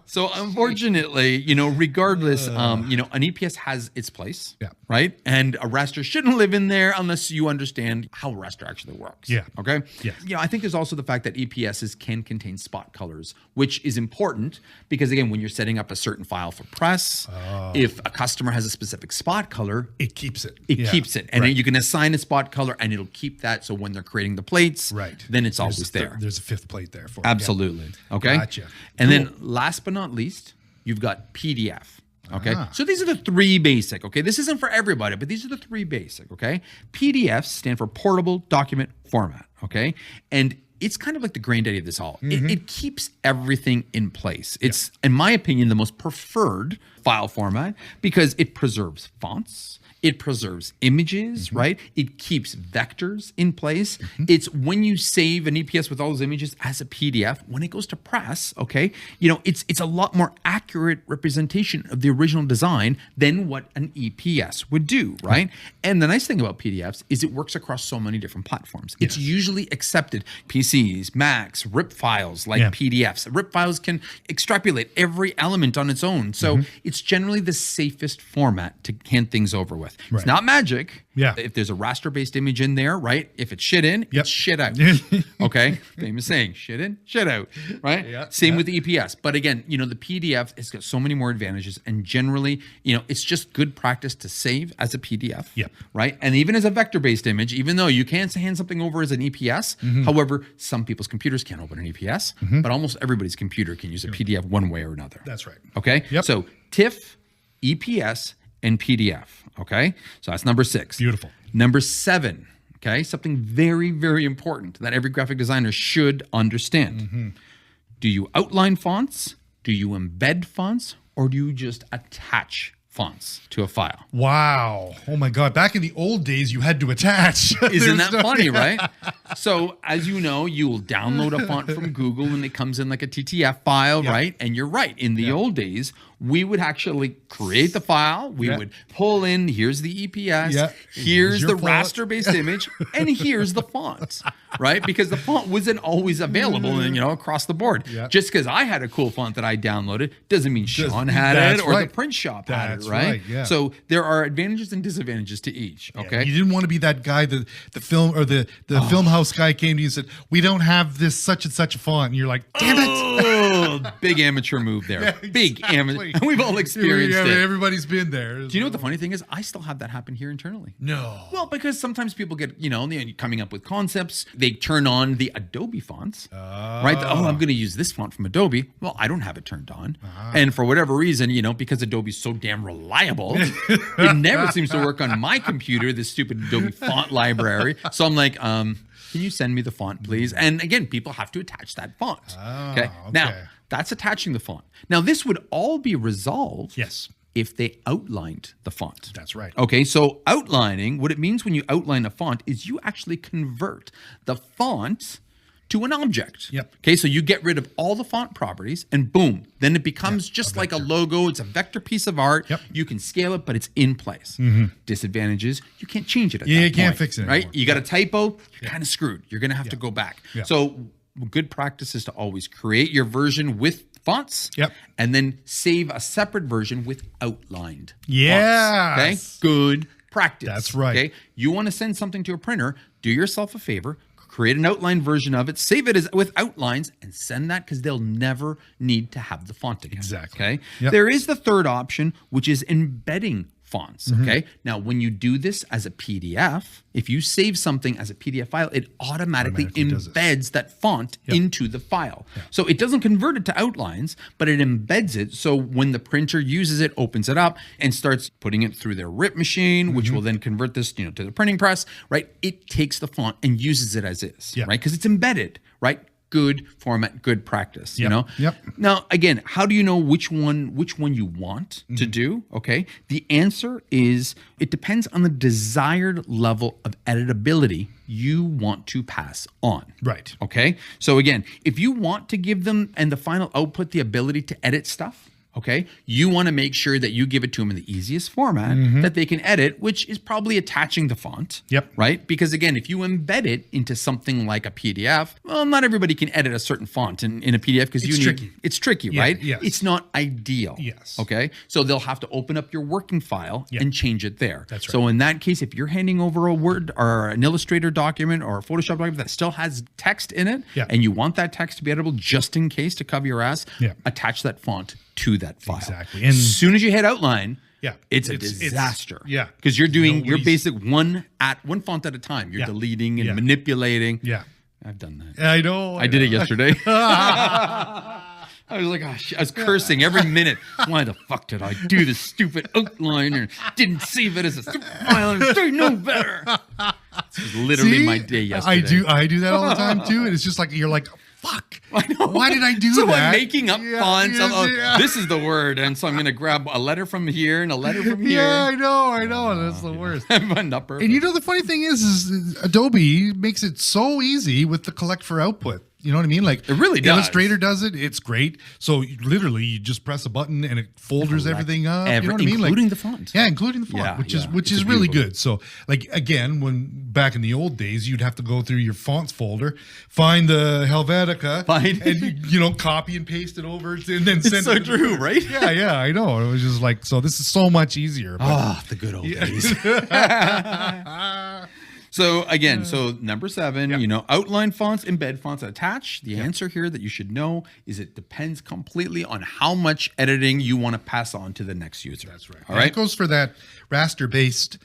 So unfortunately, regardless, an EPS has its place, Yeah. right? And a raster shouldn't live in there unless you understand how a raster actually works. Yeah. Okay. Yes. I think there's also the fact that EPSs can contain spot colors, which is important because again, when you're setting up a certain file for press, if a customer has a specific spot color, It keeps it. it keeps it, and then you can assign a spot color, and it'll keep that. So when they're creating the plates, Right. then it's always there. There's a fifth plate there for it. Absolutely. Okay. Gotcha. And then last but not least, you've got PDF. Okay. So these are the three basic. Okay. This isn't for everybody, but these are the three basic. Okay. PDFs stand for Portable Document Format. Okay. And it's kind of like the granddaddy of this all. It keeps everything in place. It's, in my opinion, the most preferred file format because it preserves fonts. It preserves images, right? It keeps vectors in place. It's when you save an EPS with all those images as a PDF, when it goes to press, okay, it's a lot more accurate representation of the original design than what an EPS would do, right? And the nice thing about PDFs is it works across so many different platforms. It's usually accepted PCs, Macs, RIP files like PDFs. RIP files can extrapolate every element on its own. So it's generally the safest format to hand things over with. It's not magic. Yeah. If there's a raster-based image in there, right? If it's shit in, it's shit out. Okay? Famous saying, shit in, shit out, right? Same with the EPS. But again, the PDF has got so many more advantages. And generally, it's just good practice to save as a PDF, right? And even as a vector-based image, even though you can hand something over as an EPS, however, some people's computers can't open an EPS, but almost everybody's computer can use a PDF one way or another. That's right. Okay? So TIFF, EPS, and PDF. Okay. So that's number 6. Beautiful. Number 7. Okay. Something very, very important that every graphic designer should understand. Do you outline fonts? Do you embed fonts? Or do you just attach fonts to a file? Wow. Oh my God. Back in the old days, you had to attach. Isn't that funny, right? So as you know, you will download a font from Google and it comes in like a TTF file, right? And you're right. In the old days, we would actually create the file. We would pull in, here's the EPS, here's the raster-based image, and here's the font, right? Because the font wasn't always available across the board. Just because I had a cool font that I downloaded doesn't mean Sean had it or the print shop had it, right? So there are advantages and disadvantages to each, okay? You didn't want to be that guy, the film or the film house guy came to you and said, we don't have this such and such a font. And you're like, damn it. Big amateur move there. Big amateur. We've all experienced it. Everybody's been there. Do you know what the funny thing is? I still have that happen here internally. No. Well, because sometimes people get, coming up with concepts. They turn on the Adobe fonts, right? I'm going to use this font from Adobe. Well, I don't have it turned on. And for whatever reason, because Adobe's so damn reliable, it never seems to work on my computer, this stupid Adobe font library. So I'm like, can you send me the font, please? And again, people have to attach that font. Okay. Now, that's attaching the font. Now, this would all be resolved if they outlined the font. That's right. Okay, so outlining, what it means when you outline a font is you actually convert the font to an object. Okay, so you get rid of all the font properties and boom, then it becomes just like a logo. It's a vector piece of art. You can scale it, but it's in place. Disadvantages, you can't change it at that point. You can't fix it right? You got a typo, you're kind of screwed. You're going to have to go back. So good practice is to always create your version with fonts and then save a separate version with outlined fonts. Okay, good practice. That's right. Okay, you want to send something to a printer, do yourself a favor, create an outline version of it, save it as with outlines, and send that because they'll never need to have the font again. Exactly. Okay. There is the third option, which is embedding fonts. Okay. Now, when you do this as a PDF, if you save something as a PDF file, it automatically embeds that font into the file. So it doesn't convert it to outlines, but it embeds it. So when the printer uses it, opens it up, and starts putting it through their RIP machine, which will then convert this, to the printing press, right? It takes the font and uses it as is, right? Because it's embedded, right? Good format, good practice, Now, again, how do you know which one you want to do? Okay. The answer is it depends on the desired level of editability you want to pass on. Right. Okay. So again, if you want to give them and the final output the ability to edit stuff, Okay. You want to make sure that you give it to them in the easiest format that they can edit, which is probably attaching the font. Yep. Right. Because again, if you embed it into something like a PDF, well, not everybody can edit a certain font in a PDF because it's tricky, right? Yes. It's not ideal. Yes. Okay. So they'll have to open up your working file and change it there. That's right. So in that case, if you're handing over a Word or an Illustrator document or a Photoshop document that still has text in it, and you want that text to be editable just in case to cover your ass, attach that font to that file. Exactly. And as soon as you hit outline, Yeah, it's a disaster. Because you're doing your basic one font at a time. You're deleting and manipulating. Yeah, I've done that. I know. I did it yesterday. I was like, I was cursing every minute. Why the fuck did I do this stupid outline and didn't save it as a stupid file and I know better? This was literally my day yesterday. I do that all the time too, and it's just like you're like, fuck. I know. Why did I do so that? I'm making up fonts. This is the word, and so I'm going to grab a letter from here and a letter from here. Yeah, I know. That's the worst. Not perfect. And you know the funny thing is Adobe makes it so easy with the collect for output. You know what I mean? Like it really does. Illustrator does it. It's great. So literally, you just press a button and it folders everything up. You know what I mean? Including the font. Yeah, including the font, which is really good. So, like again, when back in the old days, you'd have to go through your fonts folder, find the Helvetica, and copy and paste it over, and then send it. It's so true, right? Yeah, I know. It was just like, so this is so much easier. The good old days. So again, so number 7, outline fonts, embed fonts, attach. The answer here that you should know is it depends completely on how much editing you want to pass on to the next user. That's right. All right. It goes for that raster-based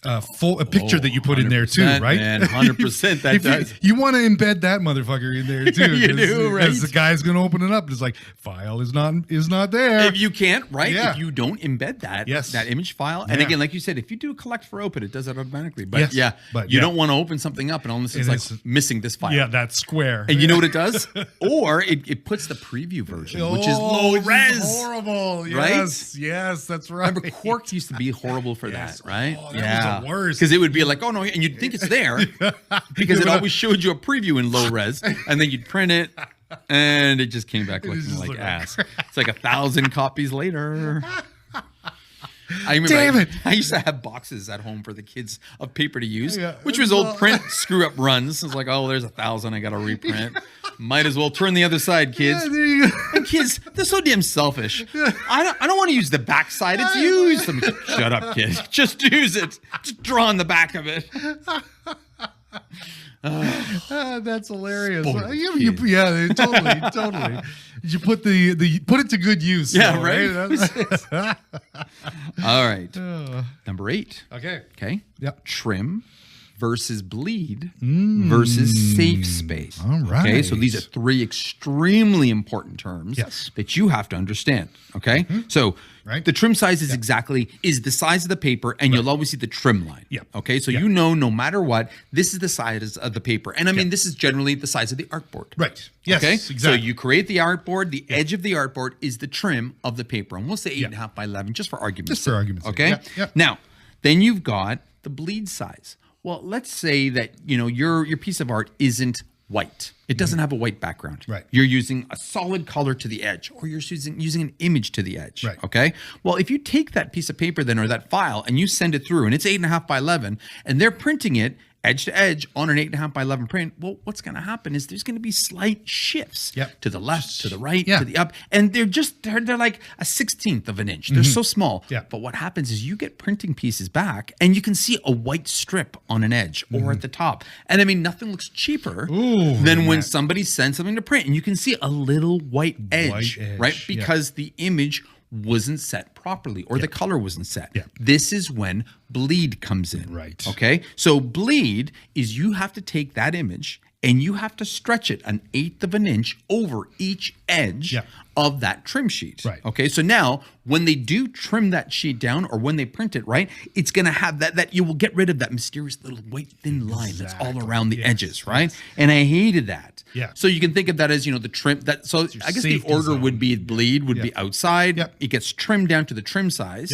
a picture that you put in there too, right? Man, 100% that does. You want to embed that motherfucker in there too. You do, right? Because the guy's going to open it up and it's like, file is not there. If you can't, right? Yeah. If you don't embed that image file. And again, like you said, if you do collect for open, it does that automatically. But you don't want to open something up and all this is like missing this file. Yeah, that's square. And you know what it does? Or it puts the preview version, which is low res. Horrible. Right? Yes, that's right. Remember, Quark used to be horrible for that, right? Oh, that was the worst. Because it would be like, oh no, and you'd think it's there because it always showed you a preview in low res, and then you'd print it, and it just came back looking like ass. It's like 1,000 copies later. I remember I used to have boxes at home for the kids of paper to use, which was old print screw up runs. It's like, oh, there's 1,000 I got to reprint. Might as well turn the other side, kids. Yeah, there you go. And kids, they're so damn selfish. I don't want to use the back side. It's used. Shut up, kid. Just use it. Just draw on the back of it. That's hilarious. Yeah, Totally. You put put it to good use. Yeah, right? All right. Number 8. Okay. Yep. Trim versus bleed versus safe space. All right. Okay. So these are 3 extremely important terms that you have to understand. Okay. So the trim size is is the size of the paper, and you'll always see the trim line. Yeah. Okay. So you know, no matter what, this is the size of the paper. And I mean, this is generally the size of the artboard. Right. Yes. Okay. Exactly. So you create the artboard, the edge of the artboard is the trim of the paper. And we'll say 8.5 by 11, just for argument's sake. Okay. Yep. Now, then you've got the bleed size. Well, let's say that, your piece of art isn't white. It doesn't have a white background. Right. You're using a solid color to the edge, or you're using an image to the edge. Right. Okay. Well, if you take that piece of paper then, or that file, and you send it through, and it's 8.5 by 11, and they're printing it edge to edge on an 8.5 by 11 print, well, what's going to happen is there's going to be slight shifts to the left, to the right, to the up, and they're like a 1/16 of an inch. They're so small. Yeah. But what happens is you get printing pieces back, and you can see a white strip on an edge or at the top. And I mean, nothing looks cheaper than when somebody sends something to print, and you can see a little white edge. Right? Because the image wasn't set properly, or the color wasn't set. This is when bleed comes in. Right. Okay. So bleed is you have to take that image and you have to stretch it 1/8 of an inch over each edge of that trim sheet. Right. Okay. So now when they do trim that sheet down, or when they print it, right, it's going to have that you will get rid of that mysterious little white thin line that's all around the edges. Right. And I hated that. Yeah. So you can think of that as, the trim so I guess the order would be bleed would be outside. It gets trimmed down to the trim size.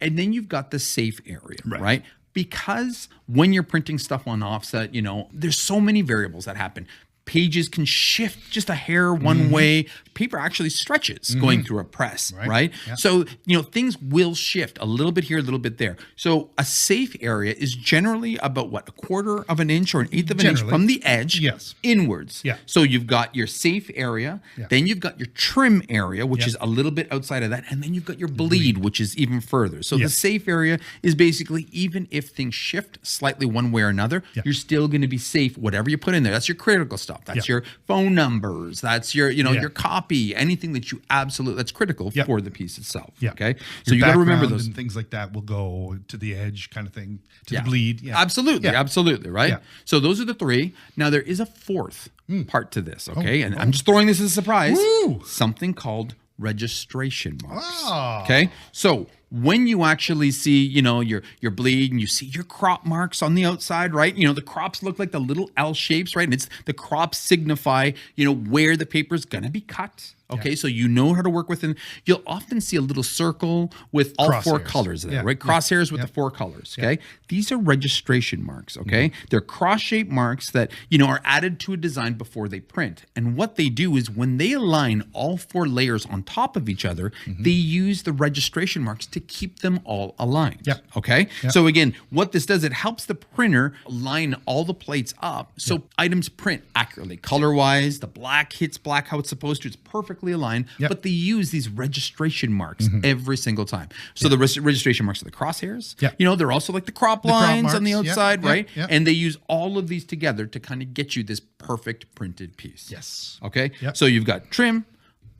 And then you've got the safe area, right? Because when you're printing stuff on offset, there's so many variables that happen. Pages can shift just a hair one way. Paper actually stretches going through a press, right? Yeah. So, things will shift a little bit here, a little bit there. So a safe area is generally about what, a quarter of an inch or an eighth of an inch from the edge inwards. Yeah. So you've got your safe area, then you've got your trim area, which is a little bit outside of that, and then you've got your bleed, which is even further. So the safe area is basically, even if things shift slightly one way or another, you're still going to be safe, whatever you put in there. That's your critical stuff. That's your phone numbers. That's your, your copy, anything that you that's critical for the piece itself. Okay. So you got to remember those. And things like that will go to the edge kind of thing, to the bleed. Yeah. Absolutely. Absolutely. Right. Yeah. So those are the three. Now there is a fourth part to this. Okay. I'm just throwing this as a surprise. Something called registration marks. Okay. So when you actually see, your bleed and you see your crop marks on the outside, right? The crops look like the little L shapes, right? And it's the crops signify, where the paper is going to be cut. Okay, so you know how to work with it. You'll often see a little circle with all four colors there, right? Crosshairs with the four colors, okay? These are registration marks, okay? They're cross-shaped marks that, are added to a design before they print. And what they do is when they align all four layers on top of each other, they use the registration marks to keep them all aligned, okay? So again, what this does, it helps the printer line all the plates up so items print accurately. Color-wise, the black hits black how it's supposed to. It's perfectly aligned, but they use these registration marks every single time. So the registration marks are the crosshairs. They're also like the crop lines on the outside, right? And they use all of these together to kind of get you this perfect printed piece. Yes. Okay. So you've got trim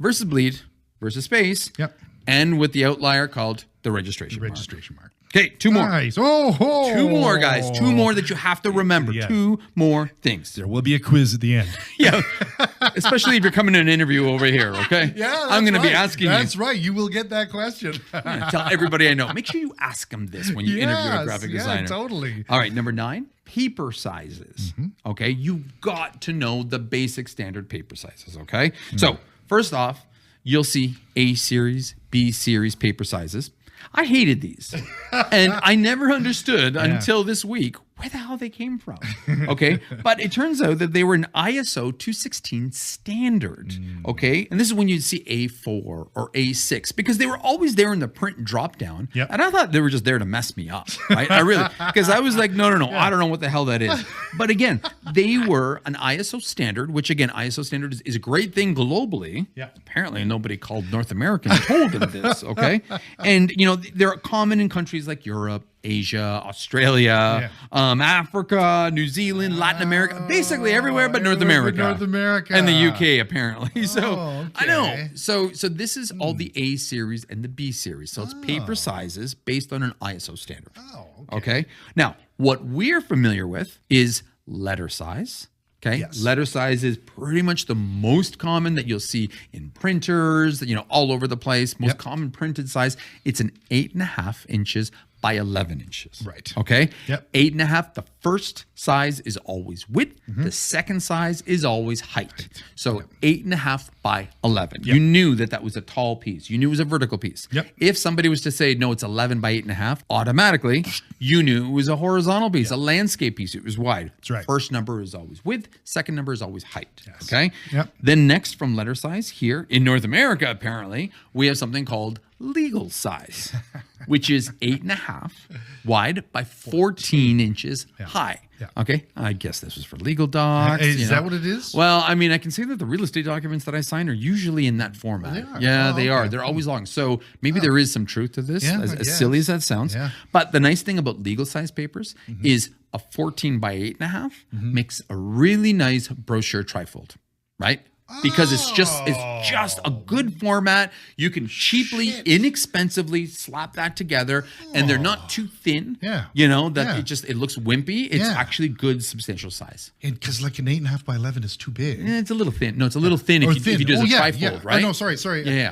versus bleed versus space, and with the outlier called the registration mark. Okay, two more. Nice. Two more, guys. Two more that you have to remember. Two more things. There will be a quiz at the end. Especially if you're coming to an interview over here, okay? I'm going to be asking you. That's right. You will get that question. Tell everybody I know. Make sure you ask them this when you interview a graphic designer. Totally. All right, number 9, paper sizes. Okay, you've got to know the basic standard paper sizes, okay? So, first off, you'll see A series, B series paper sizes. I hated these. And I never understood until this week where the hell they came from. Okay. But it turns out that they were an ISO 216 standard. Okay. And this is when you'd see A4 or A6 because they were always there in the print drop down. And I thought they were just there to mess me up. Right. Because I was like, no. I don't know what the hell that is. But again, they were an ISO standard, which again, ISO standard is a great thing globally. Apparently nobody called North America and told them this. Okay. And, they're common in countries like Europe, Asia, Australia, Africa, New Zealand, Latin America, basically everywhere but North America. And the UK, apparently. I know. So this is all the A series and the B series. So it's paper sizes based on an ISO standard. Okay. Now, what we're familiar with is letter size. Okay. Letter size is pretty much the most common that you'll see in printers, all over the place. Most common printed size. It's an 8.5 inches by 11 inches. Right. Okay. 8.5. The first size is always width. The second size is always height. So 8.5 by 11. You knew that was a tall piece. You knew it was a vertical piece. If somebody was to say, no, it's 11 by 8.5, automatically you knew it was a horizontal piece, a landscape piece. It was wide. That's right. First number is always width. Second number is always height. Okay. Then next from letter size here in North America, apparently, we have something called legal size, which is 8.5 wide by 14 inches high. Okay. I guess this was for legal docs. Is that what it is? Well, I mean, I can say that the real estate documents that I sign are usually in that format. They are. They're always long. So maybe there is some truth to this, as silly as that sounds. But the nice thing about legal size papers is a 14 by 8.5 makes a really nice brochure trifold, right? Because it's just a good format. You can cheaply, inexpensively slap that together, and they're not too thin. It looks wimpy. It's actually good, substantial size. And because like an 8.5 by 11 is too big. It's a little thin. No, it's a little thin if you do the trifold, right? No, sorry.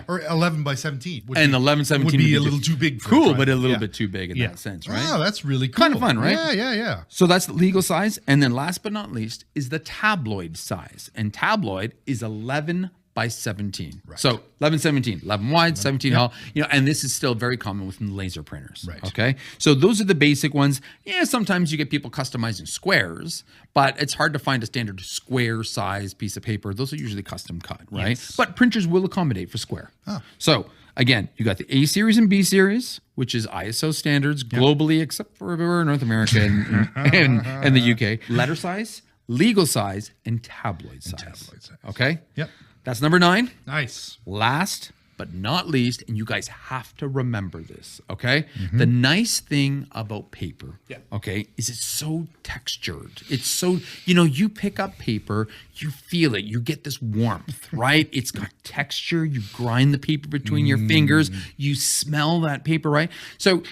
Or 11 by 17. And 11, 17 would be a little too big. Cool, but a little bit too big in that sense, right? Oh, that's really cool. Kind of fun, right? Yeah. So that's the legal size, and then last but not least is the tabloid size, and tabloid is 11 by 17. Right. So 11, 17, 11 wide, 17 tall, and this is still very common within laser printers. Right. Okay. So those are the basic ones. Yeah. Sometimes you get people customizing squares, but it's hard to find a standard square size piece of paper. Those are usually custom cut, right? Yes. But printers will accommodate for square. So again, you got the A series and B series, which is ISO standards globally, except for North America and the UK. Letter size, legal size, and tabloid size. Okay? Yep. That's number 9. Nice. Last but not least, and you guys have to remember this, okay? The nice thing about paper, okay, is it's so textured. It's so, you pick up paper, you feel it, you get this warmth, right? It's got texture, you grind the paper between your fingers, you smell that paper, right? So,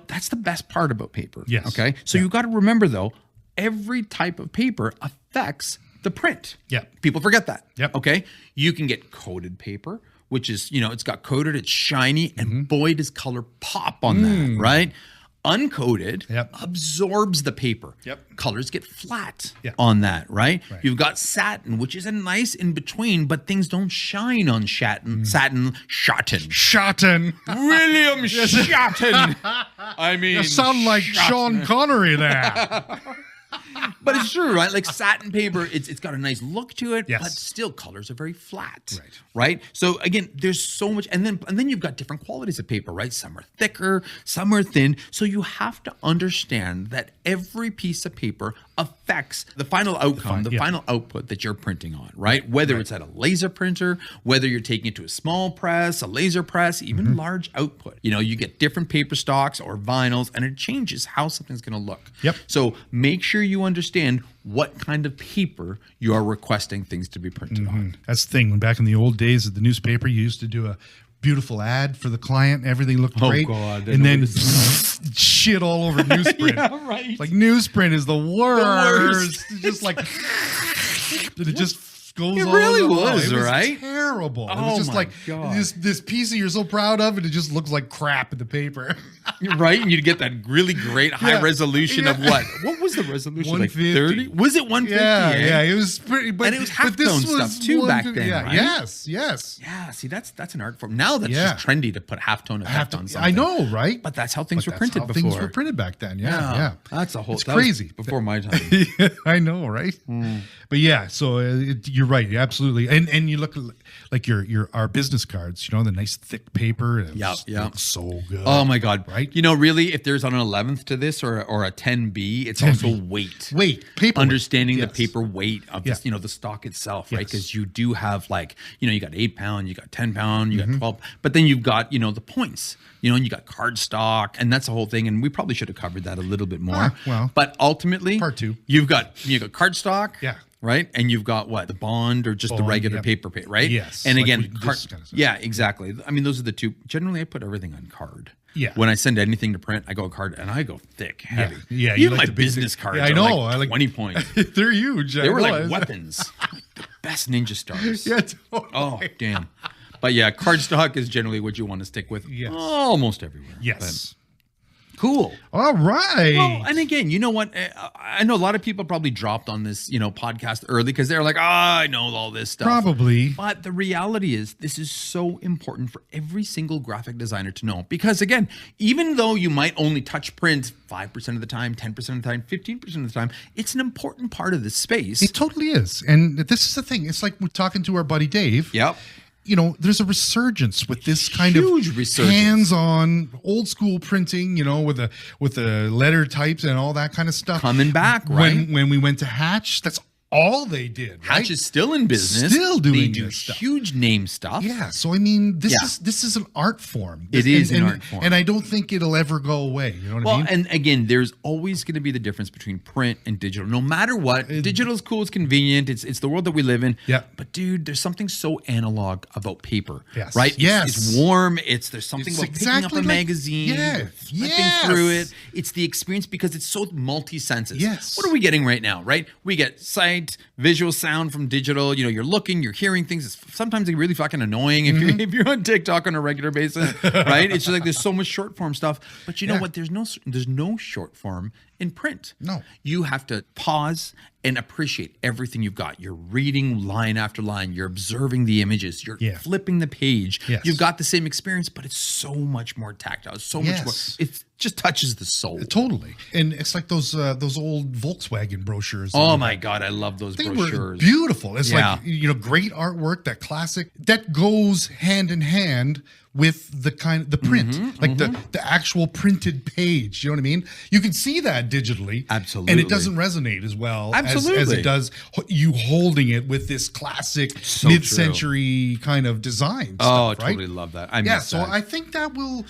that's the best part about paper, okay? So you got to remember, though, every type of paper affects the print. People forget that. Okay. You can get coated paper, which is, it's got coated, it's shiny, and boy, does color pop on that, right? Uncoated absorbs the paper. Colors get flat on that, right? You've got satin, which is a nice in between, but things don't shine on satin. William Shatton. I mean, You sound like Sean Connery there. But it's true, right? Like satin paper, it's got a nice look to it, but still colors are very flat, right? So again, there's so much, and then you've got different qualities of paper, right? Some are thicker, some are thin. So you have to understand that every piece of paper affects the final outcome, the final output that you're printing on, right? Whether it's at a laser printer, whether you're taking it to a small press, a laser press, even large output. You get different paper stocks or vinyls, and it changes how something's going to look. So make sure you understand what kind of paper you are requesting things to be printed on. That's the thing. When back in the old days of the newspaper, you used to do a beautiful ad for the client. Everything looked great. God. And then shit all over newsprint. Right. Like newsprint is the worst. Just like it just goes It all really over. was, It was right? terrible. It Oh was just my like God. this piece that you're so proud of, and it just looks like crap in the paper. Right? And you'd get that really great high resolution of what? What was the resolution? 150. Like 30? Was it 150? Yeah, it was pretty. But, And it was but this halftone was stuff too back then, right? Yes. Yeah, see, that's an art form. Now that's just trendy to put halftone effect on something. I know, right? But that's how things were printed how before. Things were printed back then. Yeah. That's a whole. It's that was crazy. before my time. I know, right? But yeah, so you're right, absolutely. And you look like our business cards, the nice thick paper. It looks so good. Oh my God! Right? Really, if there's an 11th to this or a 10B, it's also weight. Paper. Understanding weight. the paper weight of this, the stock itself, right? Because you do have you got 8 pound, you got 10 pound, you got 12, but then you've got the points, and you got card stock, and that's the whole thing. And we probably should have covered that a little bit more. But ultimately, part 2, you've got card stock, right? And you've got what? The bond or just the regular paper, right? Yes. And like again, this kind of stuff. yeah, exactly. I mean, those are the two. Generally, I put everything on card. Yeah. When I send anything to print, I go card, and I go thick, heavy. Yeah. You Even like my the big business thing. cards I are know. like I like 20 points. They're huge. They were like weapons. The best ninja stars. Yeah. Totally. Oh, damn. But yeah, card stock is generally what you want to stick with almost everywhere. Yes. Cool. All right. Well, and again, you know what? I know a lot of people probably dropped on this, podcast early because they're like, I know all this stuff. Probably. But the reality is this is so important for every single graphic designer to know. Because again, even though you might only touch print 5% of the time, 10% of the time, 15% of the time, it's an important part of the space. It totally is. And this is the thing. It's like we're talking to our buddy Dave. Yep. There's a resurgence with this kind of hands-on, old school printing. With the letter types and all that kind of stuff coming back. Right when we went to Hatch, that's all they did. Right? Hatch is still in business. Still doing They do this stuff. huge name stuff. Yeah. So I mean, this is an art form. It is an art form, and I don't think it'll ever go away. You know what I mean? And again, there's always going to be the difference between print and digital. No matter what, digital is cool, it's convenient, it's the world that we live in. Yeah. But dude, there's something so analog about paper. Yes. Right? Yes. It's warm. There's something about picking up a magazine, flipping through it. It's the experience because it's so multi-senses. Yes. What are we getting right now? Right? We get sight, visual, sound from digital. You're looking, you're hearing things. It's sometimes really fucking annoying if you're on TikTok on a regular basis, right? It's just like there's so much short form stuff. But you know what? There's no short form in print. No. You have to pause and appreciate everything you've got. You're reading line after line. You're observing the images. You're Yeah. flipping the page. Yes. You've got the same experience, but it's so much more tactile. So much more. Yes. It just touches the soul. Totally. And it's like those old Volkswagen brochures. Oh my God, I love those They brochures. were beautiful. It's Yeah. like, great artwork, that classic that goes hand in hand with the print, the actual printed page. You know what I mean? You can see that digitally. Absolutely. And it doesn't resonate as well as Absolutely. it does you holding it with this classic So mid-century kind of design Oh, I stuff, right? totally love that. So I think that will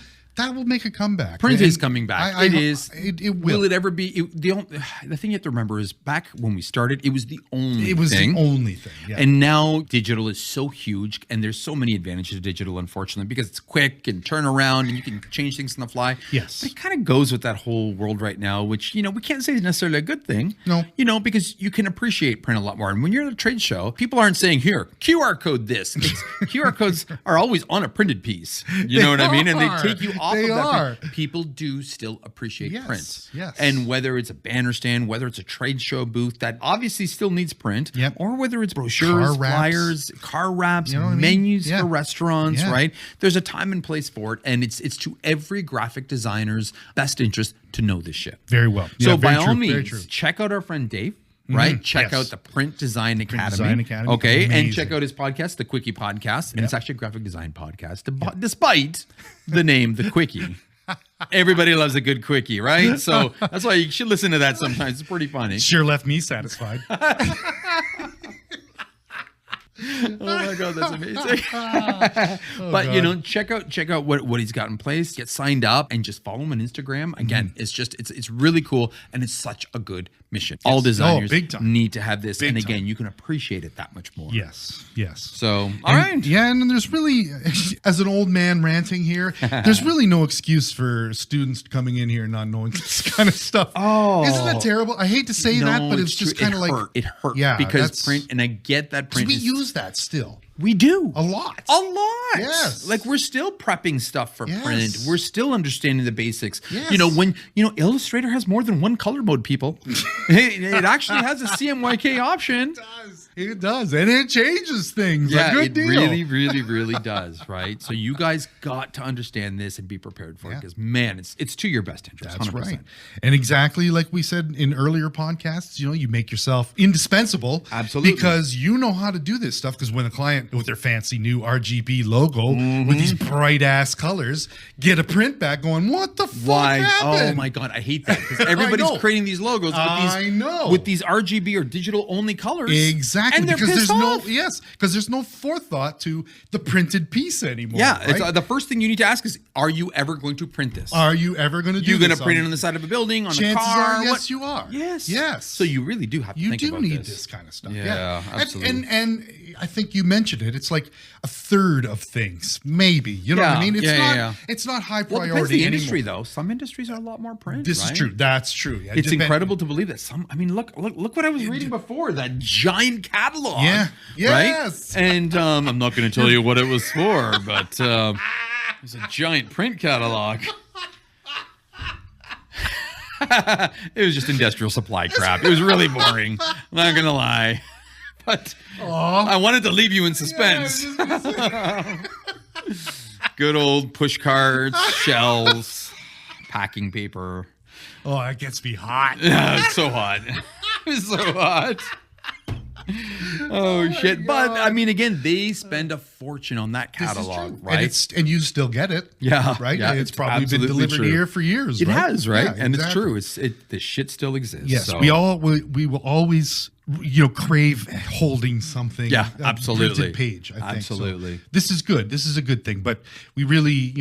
make a comeback. Print And is coming back. It Will will. it ever be? The thing you have to remember is back when we started, it was the only It was thing. the only thing. Yeah. And now digital is so huge, and there's so many advantages to digital, unfortunately, because it's quick and turn around and you can change things on the fly. Yes. But it kind of goes with that whole world right now, which, we can't say is necessarily a good thing. No. Because you can appreciate print a lot more. And when you're at a trade show, people aren't saying, here, QR code this. QR codes are always on a printed piece. You know what I mean? And they take you off They of that are. print. People do still appreciate Yes, print. yes. And whether it's a banner stand, whether it's a trade show booth that obviously still needs print, Yep. or whether it's brochures, Car wraps. flyers, car wraps, You know what I mean? menus Yeah. for restaurants, Yeah. right? There's a time and place for it, and it's to every graphic designer's best interest to know this shit. Very well. So Yeah, by very all true, very means, true. check out our friend Dave. Right? Check Yes. out the Print Design Academy. Design Academy. Okay. And Amazing. check out his podcast, The Quickie Podcast. And it's actually a graphic design podcast, despite the name, The Quickie. Everybody loves a good quickie, right? So that's why you should listen to that sometimes. It's pretty funny. Sure left me satisfied. Oh my God, that's amazing. But God. check out what he's got in place. Get signed up and just follow him on Instagram. Again, it's really cool, and it's such a good mission. All designers big time. need to have this, Big and again, time. you can appreciate it that much more. Yes. So, all right. Yeah, and there's really, as an old man ranting here, there's really no excuse for students coming in here not knowing this kind of stuff. Oh. Isn't that terrible? I hate to say that, but it's just true. kind of like It hurt Yeah, because that's- print, and I get that print. we is- use that still We do a lot. A lot. Yes. Like we're still prepping stuff for Yes. print. We're still understanding the basics. Yes. When Illustrator has more than one color mode, people. it actually has a CMYK option. It does, and it changes things. Yeah, a good it deal. really, really, really does, right? So you guys got to understand this and be prepared for it, because man, it's to your best interest. That's 100%. right. And exactly like we said in earlier podcasts, you make yourself indispensable. Absolutely. Because you know how to do this stuff. Because when a client with their fancy new RGB logo with these bright ass colors get a print back going, what the fuck Why? happened? Oh my God, I hate that, because everybody's know. creating these logos I know. with these RGB or digital only colors. Exactly. And they're because pissed off. because there's no forethought to the printed piece anymore. Yeah, right? it's, the first thing you need to ask is, are you ever going to print this? Are you ever going to do you this? going to print it on the side of a building, on a Chances car? are, yes, What- you are. Yes. So you really do have to You think do about need this. this kind of stuff. Yeah, absolutely. And I think you mentioned it. It's like a third of things, maybe. You know what I Yeah, mean? It's yeah, not. yeah. It's not high Well, it depends priority the industry, anymore. though. Some industries are a lot more print. This right? is true. That's true. Yeah, It's incredible to believe that some. I mean, look what I was reading before, that giant catalog. Yeah. Right. Yes. And I'm not going to tell you what it was for, but it was a giant print catalog. It was just industrial supply crap. It was really boring. I'm not gonna lie, but I wanted to leave you in suspense. Good old push cards, shells, packing paper. Oh, that gets me hot. It's so hot. It's so hot. Oh shit! But I mean, again, they spend a fortune on that This is catalog, true. right? And you still get it. Yeah, Right. yeah, it's it's probably been absolutely delivered true. here for years. It right? has, right? Yeah, And exactly. it's true. The shit still exists. Yes, so. we will always crave holding something. Yeah, a absolutely. printed page. I think. Absolutely. So this is good. This is a good thing. But we really,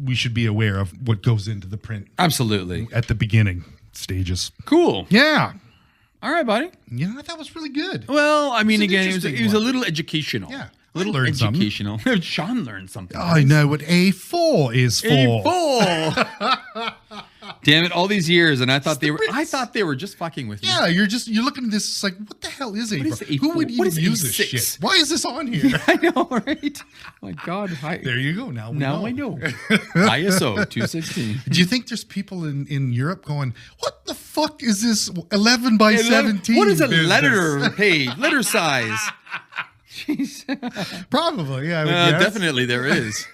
we should be aware of what goes into the print Absolutely. at the beginning stages. Cool. Yeah. All right, buddy. Yeah, that was really good. Well, I mean, It's an again, it interesting was a one. little educational. Yeah, A little I learned something. educational. Sean learned something. I know what A4 is for. A4. Damn it! All these years, and I thought they were. Prince. I thought they were just fucking with me. Yeah, you're looking at this. It's like, what the hell is A4? is A4? Who would What even is use this A6? shit? Why is this on here? I know, right? My God, hi. There you go. Now I know. ISO 216. Do you think there's people in Europe going, what the fuck is this 11 by 17? What is a business?" letter? Hey, letter size. Jeez. Probably, yeah. I would guess. Definitely there is.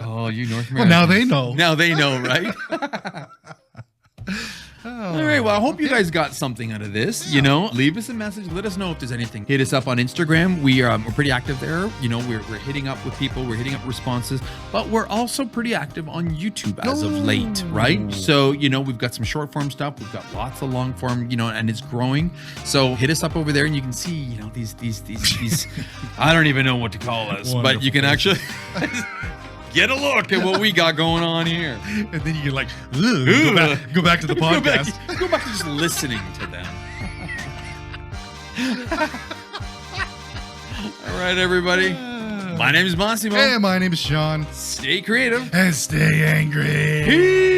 Oh, you North Americans. Well, now they know. Now they know, right? All right. Well, I hope you guys got something out of this. You know, leave us a message. Let us know if there's anything. Hit us up on Instagram. We're pretty active there. You know, we're hitting up with people. We're hitting up responses, but we're also pretty active on YouTube as of late, right? So, you know, we've got some short form stuff. We've got lots of long form, you know, and it's growing. So hit us up over there, and you can see, you know, these. I don't even know what to call us, Wonderful. but you can actually. Get a look at what we got going on here. And then you get like, go back to the podcast. Go back to just listening to them. All right, everybody. My name is Massimo. Hey, my name is Sean. Stay creative. And stay angry. Peace.